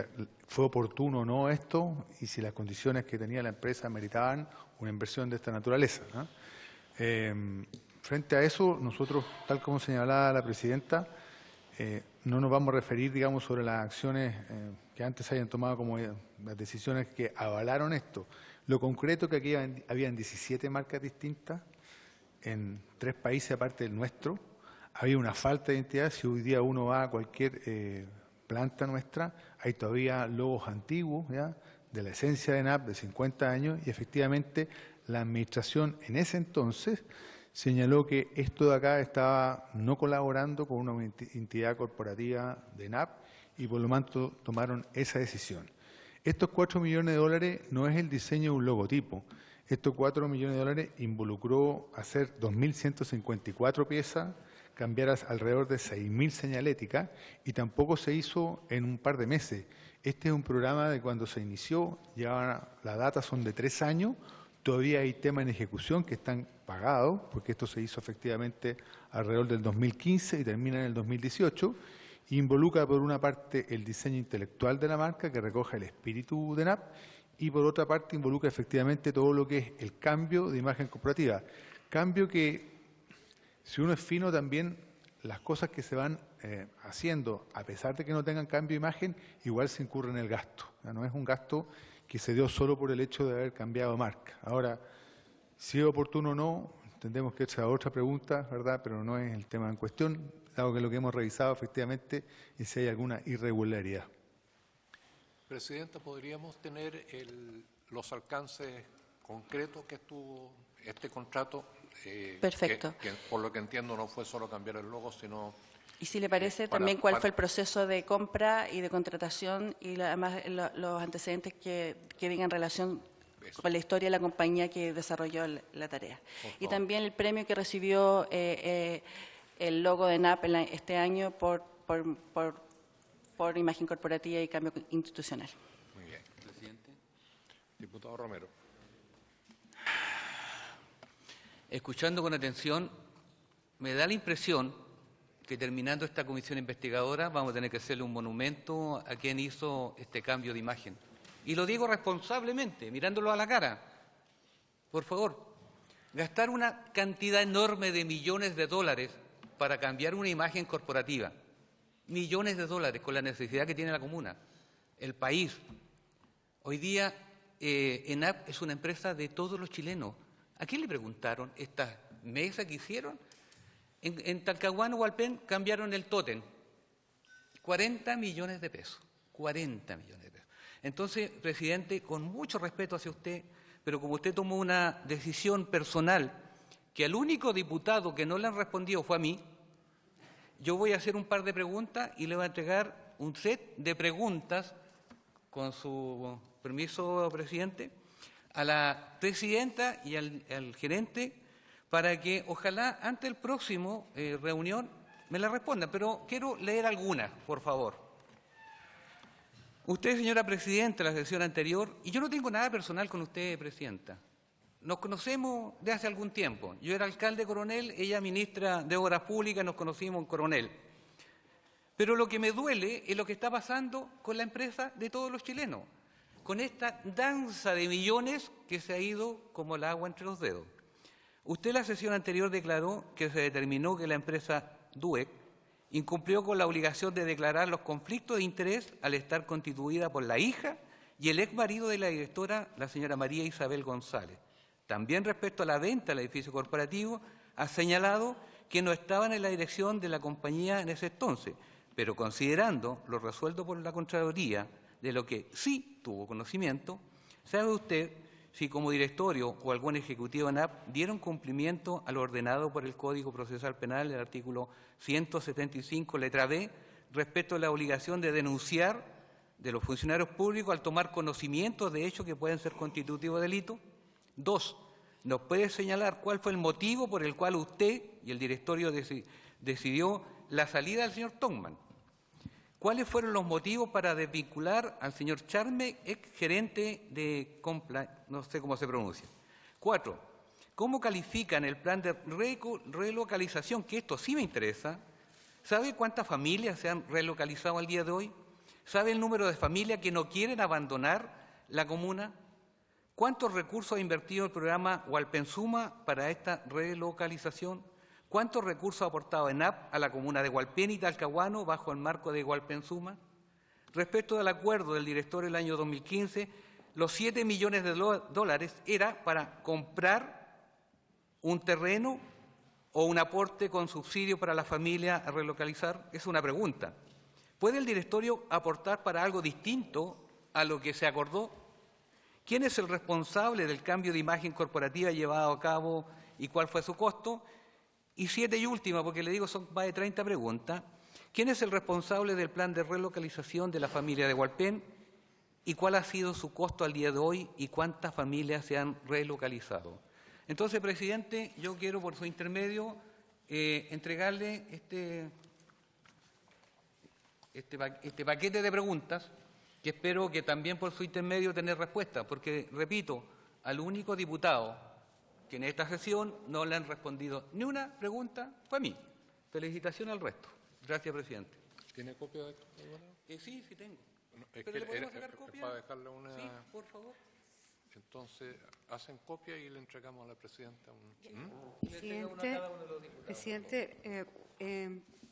fue oportuno o no esto y si las condiciones que tenía la empresa meritaban una inversión de esta naturaleza, ¿no? Frente a eso, nosotros, tal como señalaba la presidenta, no nos vamos a referir, digamos, sobre las acciones que antes se hayan tomado como las decisiones que avalaron esto. Lo concreto es que aquí habían 17 marcas distintas en 3 países aparte del nuestro. Había una falta de identidad. Si hoy día uno va a cualquier planta nuestra, hay todavía logos antiguos, ¿ya?, de la esencia de NAP de 50 años, y efectivamente la administración en ese entonces señaló que esto de acá estaba no colaborando con una entidad corporativa de NAP y por lo tanto tomaron esa decisión. Estos $4 millones no es el diseño de un logotipo. Estos $4 millones involucró hacer 2.154 piezas, cambiar alrededor de 6.000 señaléticas y tampoco se hizo en un par de meses. Este es un programa de cuando se inició, ya la data son de 3 años, todavía hay temas en ejecución que están pagados, porque esto se hizo efectivamente alrededor del 2015 y termina en el 2018, e involucra por una parte el diseño intelectual de la marca que recoge el espíritu de NAP y por otra parte involucra efectivamente todo lo que es el cambio de imagen corporativa. Cambio que, si uno es fino también, las cosas que se van haciendo, a pesar de que no tengan cambio de imagen, igual se incurre en el gasto. No es un gasto que se dio solo por el hecho de haber cambiado marca. Ahora, si es oportuno o no, entendemos que esa es otra pregunta, ¿verdad? Pero no es el tema en cuestión, dado que lo que hemos revisado efectivamente es si hay alguna irregularidad. Presidenta, ¿podríamos tener los alcances concretos que estuvo este contrato? Perfecto. Que por lo que entiendo no fue solo cambiar el logo, sino... Y si le parece, también cuál fue el proceso de compra y de contratación y además los antecedentes que digan relación con la historia de la compañía que desarrolló la tarea. Y también el premio que recibió el logo de NAP este año por imagen corporativa y cambio institucional. Muy bien. Presidente. Diputado Romero. Escuchando con atención, me da la impresión que terminando esta comisión investigadora vamos a tener que hacerle un monumento a quien hizo este cambio de imagen. Y lo digo responsablemente, mirándolo a la cara. Por favor, gastar una cantidad enorme de millones de dólares para cambiar una imagen corporativa. Millones de dólares con la necesidad que tiene la comuna, el país. Hoy día ENAP es una empresa de todos los chilenos. ¿A quién le preguntaron estas mesas que hicieron? En Talcahuano, Hualpén, cambiaron el tótem. 40 millones de pesos. 40 millones de pesos. Entonces, presidente, con mucho respeto hacia usted, pero como usted tomó una decisión personal que al único diputado que no le han respondido fue a mí, yo voy a hacer un par de preguntas y le voy a entregar un set de preguntas, con su permiso, presidente, a la presidenta y al gerente para que ojalá antes del próximo reunión me la respondan. Pero quiero leer algunas, por favor. Usted, señora presidenta, la sesión anterior, y yo no tengo nada personal con usted, presidenta. Nos conocemos de hace algún tiempo. Yo era alcalde de Coronel, ella ministra de Obras Públicas, nos conocimos en Coronel. Pero lo que me duele es lo que está pasando con la empresa de todos los chilenos, con esta danza de millones que se ha ido como el agua entre los dedos. Usted en la sesión anterior declaró que se determinó que la empresa DUEC incumplió con la obligación de declarar los conflictos de interés al estar constituida por la hija y el ex marido de la directora, la señora María Isabel González. También respecto a la venta del edificio corporativo, ha señalado que no estaban en la dirección de la compañía en ese entonces, pero considerando lo resuelto por la Contraloría, de lo que sí tuvo conocimiento, ¿sabe usted si como directorio o algún ejecutivo de NAP dieron cumplimiento a lo ordenado por el Código Procesal Penal, el artículo 175, letra B, respecto a la obligación de denunciar de los funcionarios públicos al tomar conocimiento de hechos que pueden ser constitutivos de delito? 2. ¿Nos puede señalar cuál fue el motivo por el cual usted y el directorio decidió la salida del señor Tongman? ¿Cuáles fueron los motivos para desvincular al señor Charme, ex gerente de no sé cómo se pronuncia? 4. ¿Cómo califican el plan de relocalización? Que esto sí me interesa. ¿Sabe cuántas familias se han relocalizado al día de hoy? ¿Sabe el número de familias que no quieren abandonar la comuna? ¿Cuántos recursos ha invertido el programa Hualpensuma para esta relocalización? ¿Cuántos recursos ha aportado ENAP a la comuna de Hualpén y Talcahuano bajo el marco de Hualpensuma? Respecto al acuerdo del director del año 2015, los 7 millones de dólares era para comprar un terreno o un aporte con subsidio para la familia a relocalizar. Es una pregunta. ¿Puede el directorio aportar para algo distinto a lo que se acordó? ¿Quién es el responsable del cambio de imagen corporativa llevado a cabo y cuál fue su costo? Y 7 y última, porque le digo son más de 30 preguntas. ¿Quién es el responsable del plan de relocalización de la familia de Hualpén y cuál ha sido su costo al día de hoy y cuántas familias se han relocalizado? Entonces, presidente, yo quiero por su intermedio entregarle este paquete de preguntas que espero que también por su intermedio tener respuesta, porque, repito, al único diputado que en esta sesión no le han respondido ni una pregunta fue a mí. Felicitaciones al resto. Gracias, presidente. ¿Tiene copia de esto? Sí, sí tengo. No, ¿Pero le podemos sacar copia? Para dejarle una... Sí, por favor. Entonces, hacen copia y le entregamos a la presidenta Presidente,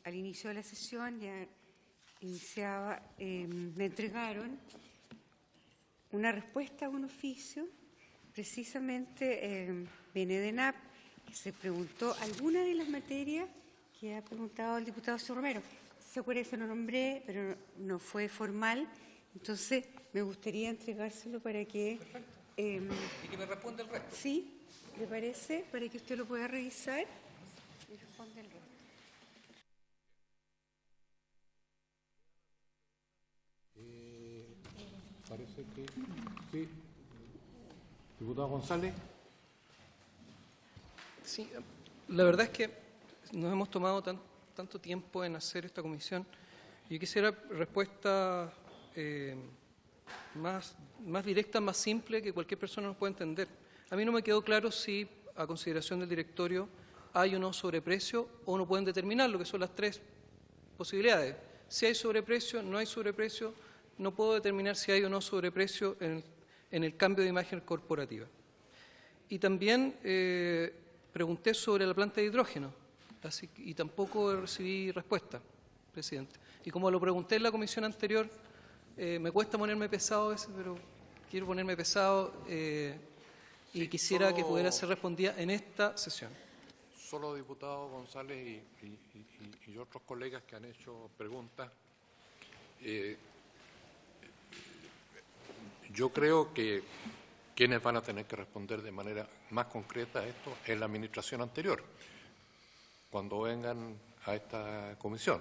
al inicio de la sesión ya iniciaba, me entregaron una respuesta a un oficio, precisamente viene de NAP, se preguntó alguna de las materias que ha preguntado el diputado Romero. Se acuerda que se lo nombré, pero no fue formal. Entonces, me gustaría entregárselo para que... y que me responda el resto. Sí, ¿le parece? Para que usted lo pueda revisar. Y responde el resto. Parece que sí. Diputado González. Sí, la verdad es que nos hemos tomado tanto tiempo en hacer esta comisión. Yo quisiera respuesta más directa, más simple, que cualquier persona nos pueda entender. A mí no me quedó claro si, a consideración del directorio, hay o no sobreprecio, o no pueden determinarlo, que son las tres posibilidades. Si hay sobreprecio, no hay sobreprecio, no puedo determinar si hay o no sobreprecio en el cambio de imagen corporativa. Y también pregunté sobre la planta de hidrógeno, y tampoco recibí respuesta, presidente. Y como lo pregunté en la comisión anterior, me cuesta ponerme pesado a veces, pero quiero ponerme pesado y quisiera que pudiera ser respondida en esta sesión. Solo diputado González y otros colegas que han hecho preguntas. Yo creo que quienes van a tener que responder de manera más concreta a esto es la administración anterior, cuando vengan a esta comisión.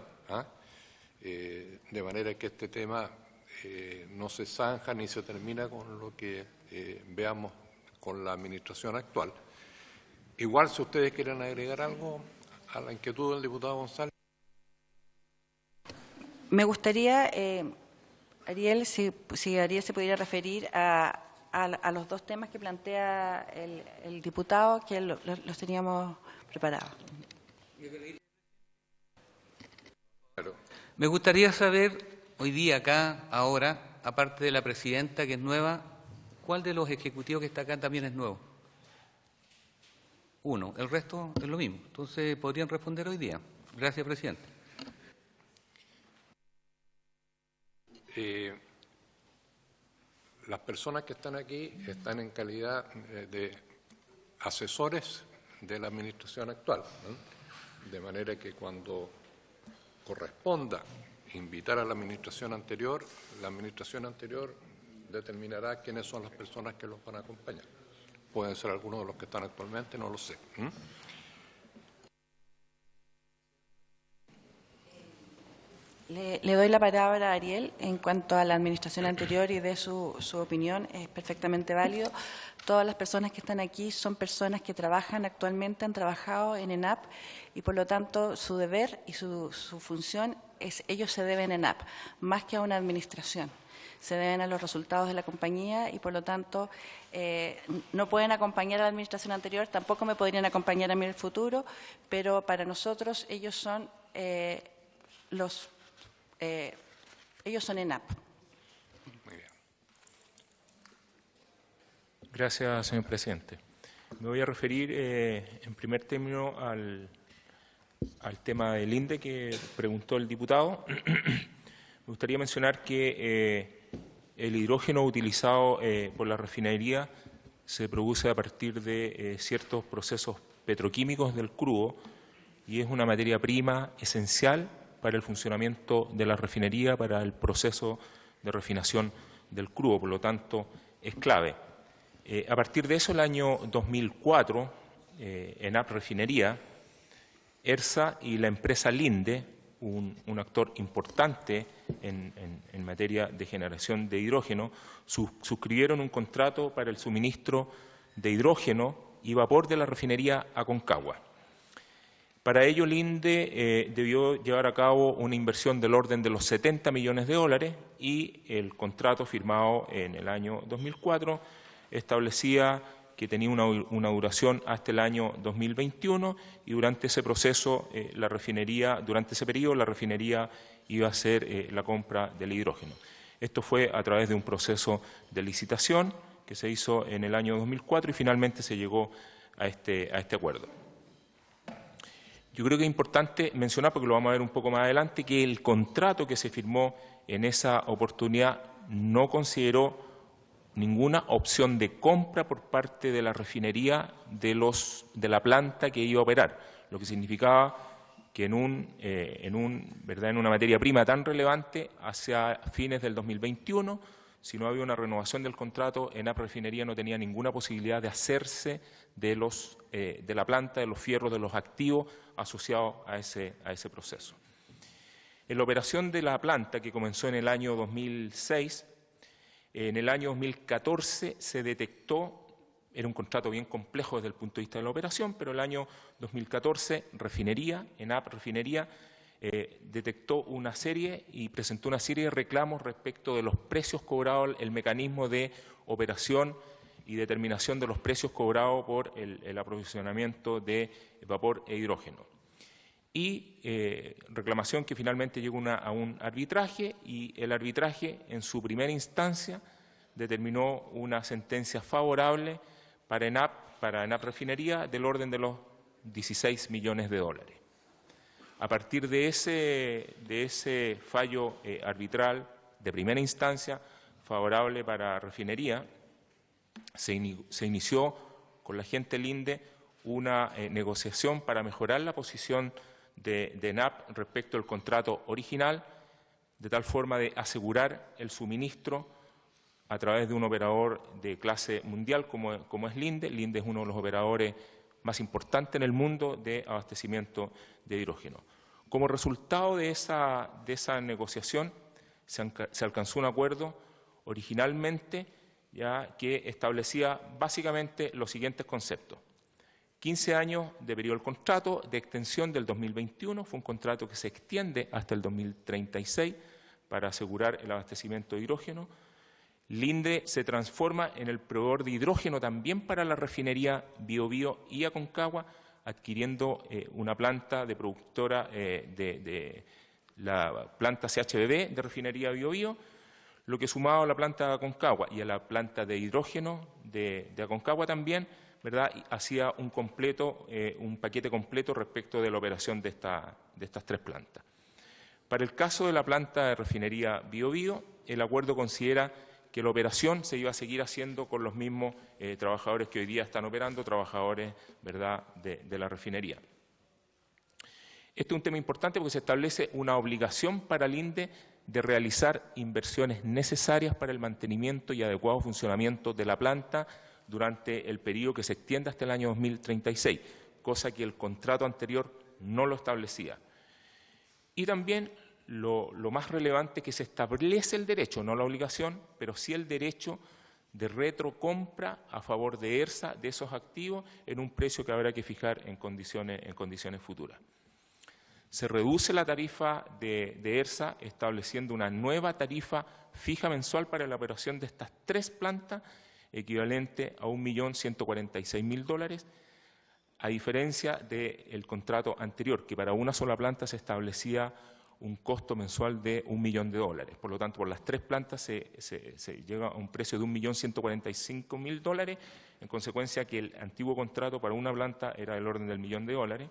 De manera que este tema no se zanja ni se termina con lo que veamos con la administración actual. Igual, si ustedes quieren agregar algo a la inquietud del diputado González. Me gustaría, Ariel, si Ariel se pudiera referir a los dos temas que plantea el diputado, que los teníamos preparados. Me gustaría saber, hoy día acá, ahora, aparte de la presidenta que es nueva, ¿cuál de los ejecutivos que está acá también es nuevo? Uno, el resto es lo mismo. Entonces, ¿podrían responder hoy día? Gracias, presidente. Las personas que están aquí están en calidad de asesores de la administración actual, ¿no? De manera que cuando corresponda invitar a la administración anterior determinará quiénes son las personas que los van a acompañar. Pueden ser algunos de los que están actualmente, no lo sé. Le doy la palabra a Ariel en cuanto a la administración anterior y de su opinión. Es perfectamente válido. Todas las personas que están aquí son personas que trabajan actualmente, han trabajado en ENAP y por lo tanto su deber y su función es, ellos se deben a ENAP, más que a una administración. Se deben a los resultados de la compañía y por lo tanto no pueden acompañar a la administración anterior, tampoco me podrían acompañar a mí en el futuro, pero para nosotros ellos son ellos son ENAP. Muy bien. Gracias, señor presidente. Me voy a referir en primer término al tema del INDE que preguntó el diputado. Me gustaría mencionar que el hidrógeno utilizado por la refinería se produce a partir de ciertos procesos petroquímicos del crudo y es una materia prima esencial para el funcionamiento de la refinería, para el proceso de refinación del crudo, por lo tanto, es clave. A partir de eso, el año 2004, ENAP Refinería, ERSA y la empresa Linde, un actor importante en materia de generación de hidrógeno, suscribieron un contrato para el suministro de hidrógeno y vapor de la refinería Aconcagua. Para ello, Linde debió llevar a cabo una inversión del orden de los 70 millones de dólares y el contrato firmado en el año 2004 establecía que tenía una duración hasta el año 2021 y durante ese proceso, durante ese periodo, la refinería iba a hacer la compra del hidrógeno. Esto fue a través de un proceso de licitación que se hizo en el año 2004 y finalmente se llegó a este acuerdo. Yo creo que es importante mencionar, porque lo vamos a ver un poco más adelante, que el contrato que se firmó en esa oportunidad no consideró ninguna opción de compra por parte de la refinería de la planta que iba a operar, lo que significaba que en una materia prima tan relevante hacia fines del 2021, si no había una renovación del contrato, ENAP Refinería no tenía ninguna posibilidad de hacerse de la planta, de los fierros, de los activos asociados a ese proceso. En la operación de la planta, que comenzó en el año 2006, en el año 2014 se detectó, era un contrato bien complejo desde el punto de vista de la operación, pero el año 2014 ENAP Refinería, detectó una serie y presentó una serie de reclamos respecto de los precios cobrados, el mecanismo de operación y determinación de los precios cobrados por el aprovisionamiento de vapor e hidrógeno. Y reclamación que finalmente llegó a un arbitraje, y el arbitraje en su primera instancia determinó una sentencia favorable para ENAP Refinería del orden de los 16 millones de dólares. A partir de ese fallo arbitral de primera instancia favorable para Refinería, se inició con la gente Linde una negociación para mejorar la posición de ENAP respecto al contrato original, de tal forma de asegurar el suministro a través de un operador de clase mundial como es Linde. Linde es uno de los operadores más importantes en el mundo de abastecimiento de hidrógeno. Como resultado de esa negociación se alcanzó un acuerdo originalmente ya que establecía básicamente los siguientes conceptos. 15 años de periodo del contrato, de extensión del 2021, fue un contrato que se extiende hasta el 2036 para asegurar el abastecimiento de hidrógeno. Linde se transforma en el proveedor de hidrógeno también para la refinería Biobío y Aconcagua, adquiriendo una planta de productora de la planta CHBB de refinería Biobío, lo que sumado a la planta de Aconcagua y a la planta de hidrógeno de Aconcagua también, ¿verdad?, hacía un paquete completo respecto de la operación de estas tres plantas. Para el caso de la planta de refinería Biobío, el acuerdo considera que la operación se iba a seguir haciendo con los mismos trabajadores que hoy día están operando, trabajadores, ¿verdad?, de la refinería. Este es un tema importante porque se establece una obligación para el INDE de realizar inversiones necesarias para el mantenimiento y adecuado funcionamiento de la planta durante el periodo que se extiende hasta el año 2036, cosa que el contrato anterior no lo establecía. Y también lo más relevante es que se establece el derecho, no la obligación, pero sí el derecho de retrocompra a favor de ERSA de esos activos en un precio que habrá que fijar en condiciones futuras. Se reduce la tarifa de ERSA estableciendo una nueva tarifa fija mensual para la operación de estas tres plantas, equivalente a $1.146.000, a diferencia del contrato anterior, que para una sola planta se establecía un costo mensual de $1 millón. Por lo tanto, por las tres plantas se llega a un precio de $1.145.000, en consecuencia que el antiguo contrato para una planta era del orden del $1 millón.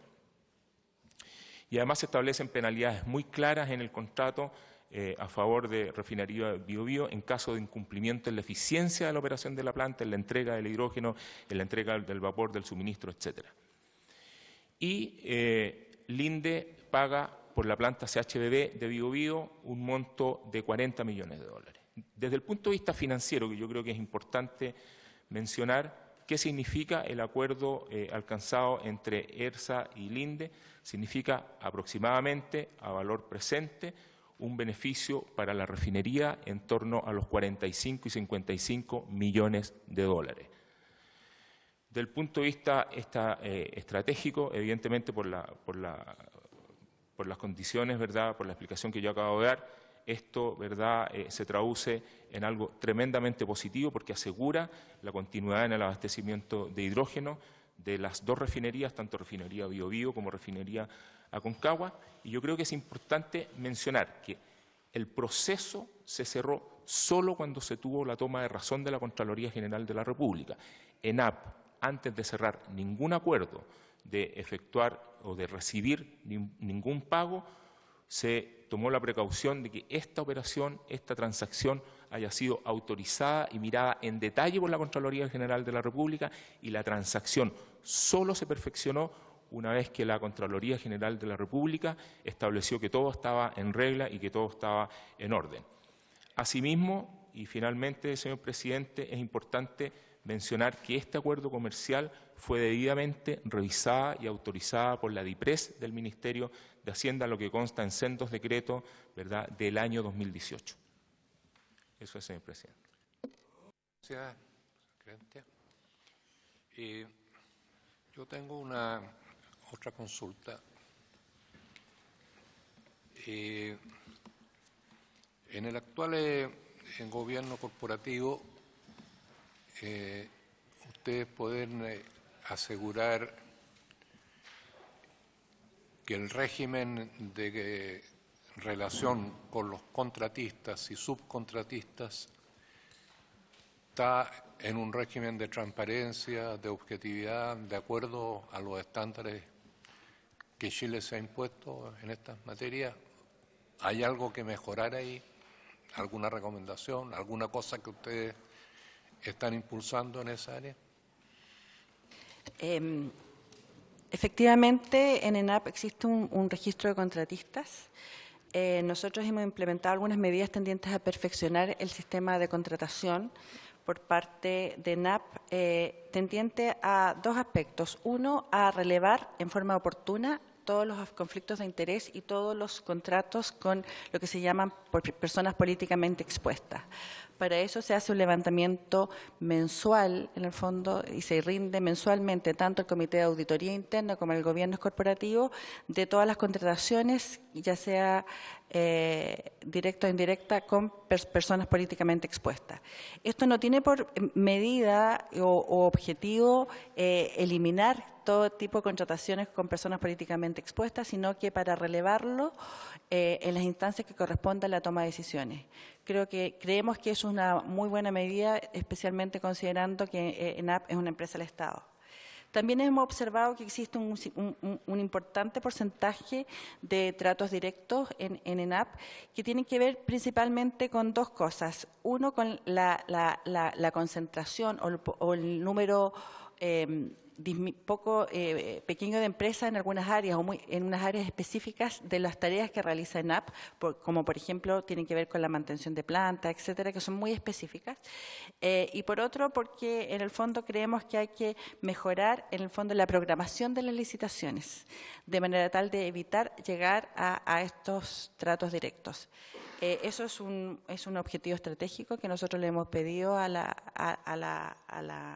Y además se establecen penalidades muy claras en el contrato a favor de refinería Biobío en caso de incumplimiento en la eficiencia de la operación de la planta, en la entrega del hidrógeno, en la entrega del vapor, del suministro, etc. Y Linde paga por la planta CHBB de Biobío un monto de $40 millones. Desde el punto de vista financiero, que yo creo que es importante mencionar, ¿qué significa el acuerdo alcanzado entre ERSA y Linde? Significa aproximadamente, a valor presente, un beneficio para la refinería en torno a los 45 y 55 millones de dólares. Del punto de vista estratégico, evidentemente por las condiciones, ¿verdad?, por la explicación que yo acabo de dar, esto, ¿verdad?, se traduce en algo tremendamente positivo porque asegura la continuidad en el abastecimiento de hidrógeno de las dos refinerías, tanto refinería Biobío como refinería Aconcagua. Y yo creo que es importante mencionar que el proceso se cerró solo cuando se tuvo la toma de razón de la Contraloría General de la República. ENAP, antes de cerrar ningún acuerdo de efectuar o de recibir ningún pago, se tomó la precaución de que esta operación, esta transacción, haya sido autorizada y mirada en detalle por la Contraloría General de la República, y la transacción solo se perfeccionó una vez que la Contraloría General de la República estableció que todo estaba en regla y que todo estaba en orden. Asimismo, y finalmente, señor presidente, es importante mencionar que este acuerdo comercial fue debidamente revisada y autorizada por la DIPRES del Ministerio de Hacienda, lo que consta en sendos decretos, ¿verdad?, del año 2018. Eso es, señor presidente. Gracias, presidente. Yo tengo una otra consulta. En el actual gobierno corporativo, ustedes pueden asegurar que el régimen de relación con los contratistas y subcontratistas está en un régimen de transparencia, de objetividad, de acuerdo a los estándares que Chile se ha impuesto en estas materias. ¿Hay algo que mejorar ahí? ¿Alguna recomendación? ¿Alguna cosa que ustedes están impulsando en esa área? Efectivamente, en ENAP existe un registro de contratistas. Nosotros hemos implementado algunas medidas tendientes a perfeccionar el sistema de contratación por parte de ENAP, tendiente a dos aspectos. Uno, a relevar en forma oportuna todos los conflictos de interés y todos los contratos con lo que se llaman personas políticamente expuestas. Para eso se hace un levantamiento mensual, en el fondo, y se rinde mensualmente tanto el Comité de Auditoría Interna como el Gobierno Corporativo de todas las contrataciones, ya sea directa o indirecta, con personas políticamente expuestas. Esto no tiene por medida o objetivo eliminar todo tipo de contrataciones con personas políticamente expuestas, sino que para relevarlo en las instancias que correspondan a la toma de decisiones. Creemos que es una muy buena medida, especialmente considerando que ENAP es una empresa del Estado. También hemos observado que existe un importante porcentaje de tratos directos en ENAP que tienen que ver principalmente con dos cosas. Uno, con la concentración o el número pequeño de empresas en algunas áreas o en unas áreas específicas de las tareas que realiza ENAP, como por ejemplo tienen que ver con la mantención de plantas, etcétera, que son muy específicas. Y por otro, porque en el fondo creemos que hay que mejorar en el fondo la programación de las licitaciones, de manera tal de evitar llegar a estos tratos directos. Eso es un objetivo estratégico que nosotros le hemos pedido a la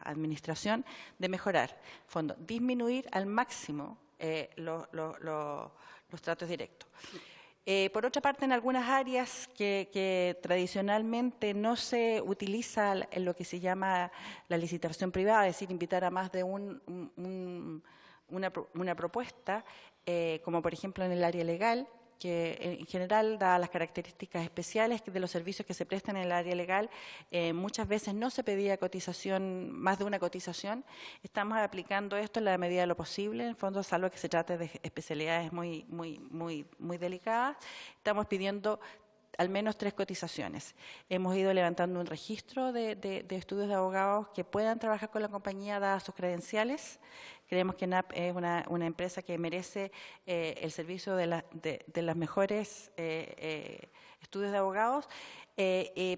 Administración de mejorar. En fondo, disminuir al máximo los tratos directos. Por otra parte, en algunas áreas que tradicionalmente no se utiliza en lo que se llama la licitación privada, es decir, invitar a más de una propuesta, como por ejemplo en el área legal, que en general, dadas las características especiales de los servicios que se prestan en el área legal, muchas veces no se pedía cotización, más de una cotización. Estamos aplicando esto en la medida de lo posible, en el fondo, salvo que se trate de especialidades muy delicadas. Estamos pidiendo al menos 3 cotizaciones. Hemos ido levantando un registro de estudios de abogados que puedan trabajar con la compañía dadas sus credenciales. Creemos que ENAP es una empresa que merece el servicio de las mejores estudios de abogados,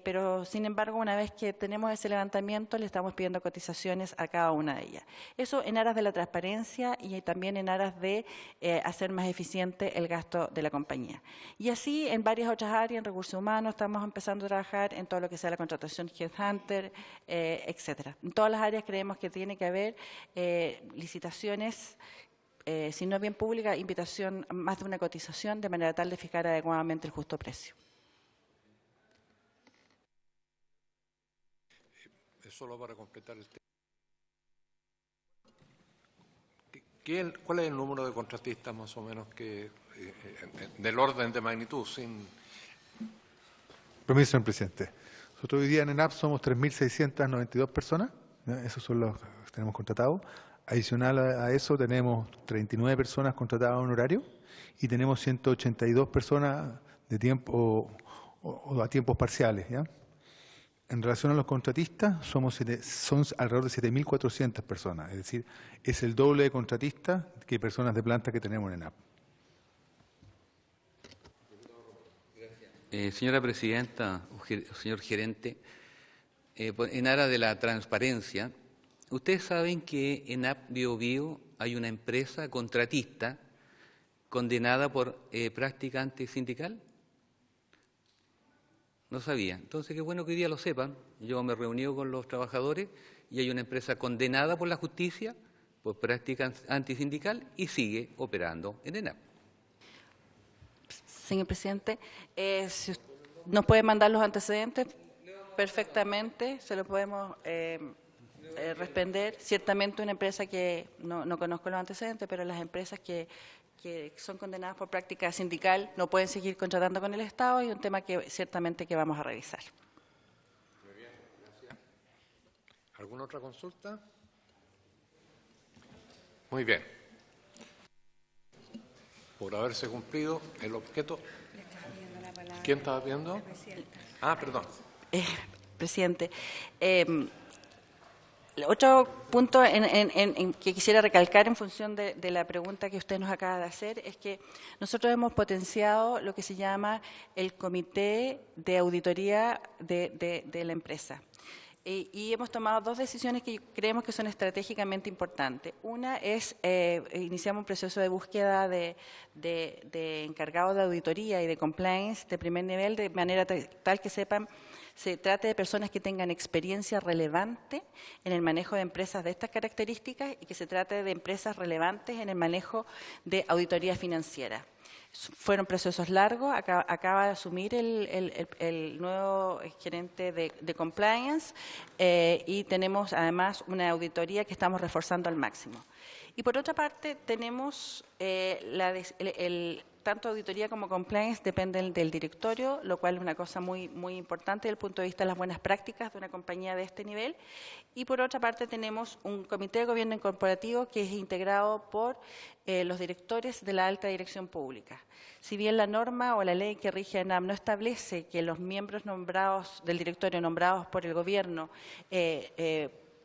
pero sin embargo, una vez que tenemos ese levantamiento, le estamos pidiendo cotizaciones a cada una de ellas. Eso en aras de la transparencia y también en aras de hacer más eficiente el gasto de la compañía. Y así, en varias otras áreas, en recursos humanos, estamos empezando a trabajar en todo lo que sea la contratación headhunter, etcétera. En todas las áreas creemos que tiene que haber licitaciones, si no bien pública, invitación, más de una cotización, de manera tal de fijar adecuadamente el justo precio. Solo para completar el tema. ¿Cuál es el número de contratistas más o menos que del orden de magnitud? Permiso, señor presidente. Nosotros hoy día en ENAP somos 3.692 personas, esos son los que tenemos contratados. Adicional a eso tenemos 39 personas contratadas en horario y tenemos 182 personas de tiempo o a tiempos parciales, ¿ya? En relación a los contratistas, son alrededor de 7.400 personas, es decir, es el doble de contratistas que personas de planta que tenemos en ENAP. Señora Presidenta, señor Gerente, en aras de la transparencia, ¿ustedes saben que en ENAP Biobío hay una empresa contratista condenada por práctica antisindical? No sabía. Entonces, qué bueno que hoy día lo sepan. Yo me reuní con los trabajadores y hay una empresa condenada por la justicia por práctica antisindical y sigue operando en ENAP. Señor presidente, si nos puede mandar los antecedentes, perfectamente, se lo podemos responder. Ciertamente una empresa que, no conozco los antecedentes, pero las empresas que son condenadas por práctica sindical no pueden seguir contratando con el Estado y un tema que ciertamente que vamos a revisar. Muy bien, gracias. ¿Alguna otra consulta? Muy bien. Por haberse cumplido el objeto. ¿Quién estaba viendo? Ah, perdón. Presidente, otro punto que quisiera recalcar en función de la pregunta que usted nos acaba de hacer es que nosotros hemos potenciado lo que se llama el Comité de Auditoría de la empresa. Y hemos tomado dos decisiones que creemos que son estratégicamente importantes. Una es, iniciamos un proceso de búsqueda de encargados de auditoría y de compliance de primer nivel, de manera tal que se trate de personas que tengan experiencia relevante en el manejo de empresas de estas características y que se trate de empresas relevantes en el manejo de auditoría financiera. Fueron procesos largos, acaba de asumir el nuevo gerente de compliance y tenemos además una auditoría que estamos reforzando al máximo. Y por otra parte tenemos tanto auditoría como compliance dependen del directorio, lo cual es una cosa muy importante desde el punto de vista de las buenas prácticas de una compañía de este nivel. Y por otra parte tenemos un comité de gobierno corporativo que es integrado por los directores de la alta dirección pública. Si bien la norma o la ley que rige a ENAP no establece que los miembros nombrados del directorio nombrados por el gobierno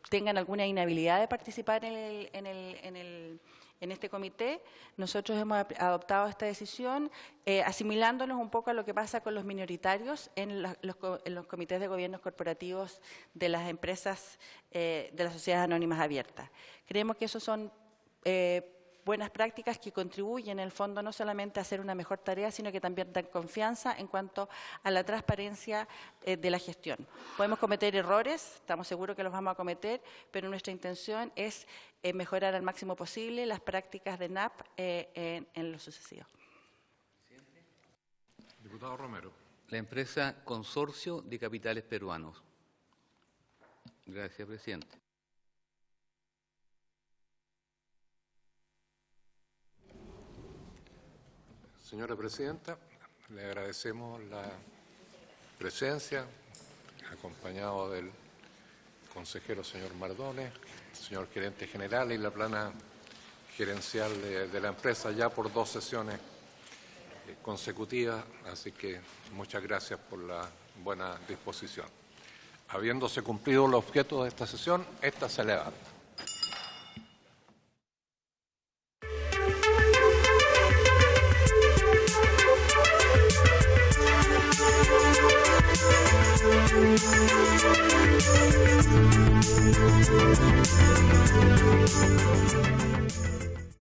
tengan alguna inhabilidad de participar en este comité, nosotros hemos adoptado esta decisión asimilándonos un poco a lo que pasa con los minoritarios en los comités de gobiernos corporativos de las empresas de las sociedades anónimas abiertas. Creemos que esos son buenas prácticas que contribuyen en el fondo no solamente a hacer una mejor tarea, sino que también dan confianza en cuanto a la transparencia de la gestión. Podemos cometer errores, estamos seguros que los vamos a cometer, pero nuestra intención es mejorar al máximo posible las prácticas de ENAP en lo sucesivo. Diputado Romero. La empresa Consorcio de Capitales Peruanos. Gracias, presidente. Señora Presidenta, le agradecemos la presencia, acompañado del consejero señor Mardones, señor gerente general y la plana gerencial de la empresa ya por 2 sesiones consecutivas, así que muchas gracias por la buena disposición. Habiéndose cumplido el objeto de esta sesión, esta se levanta.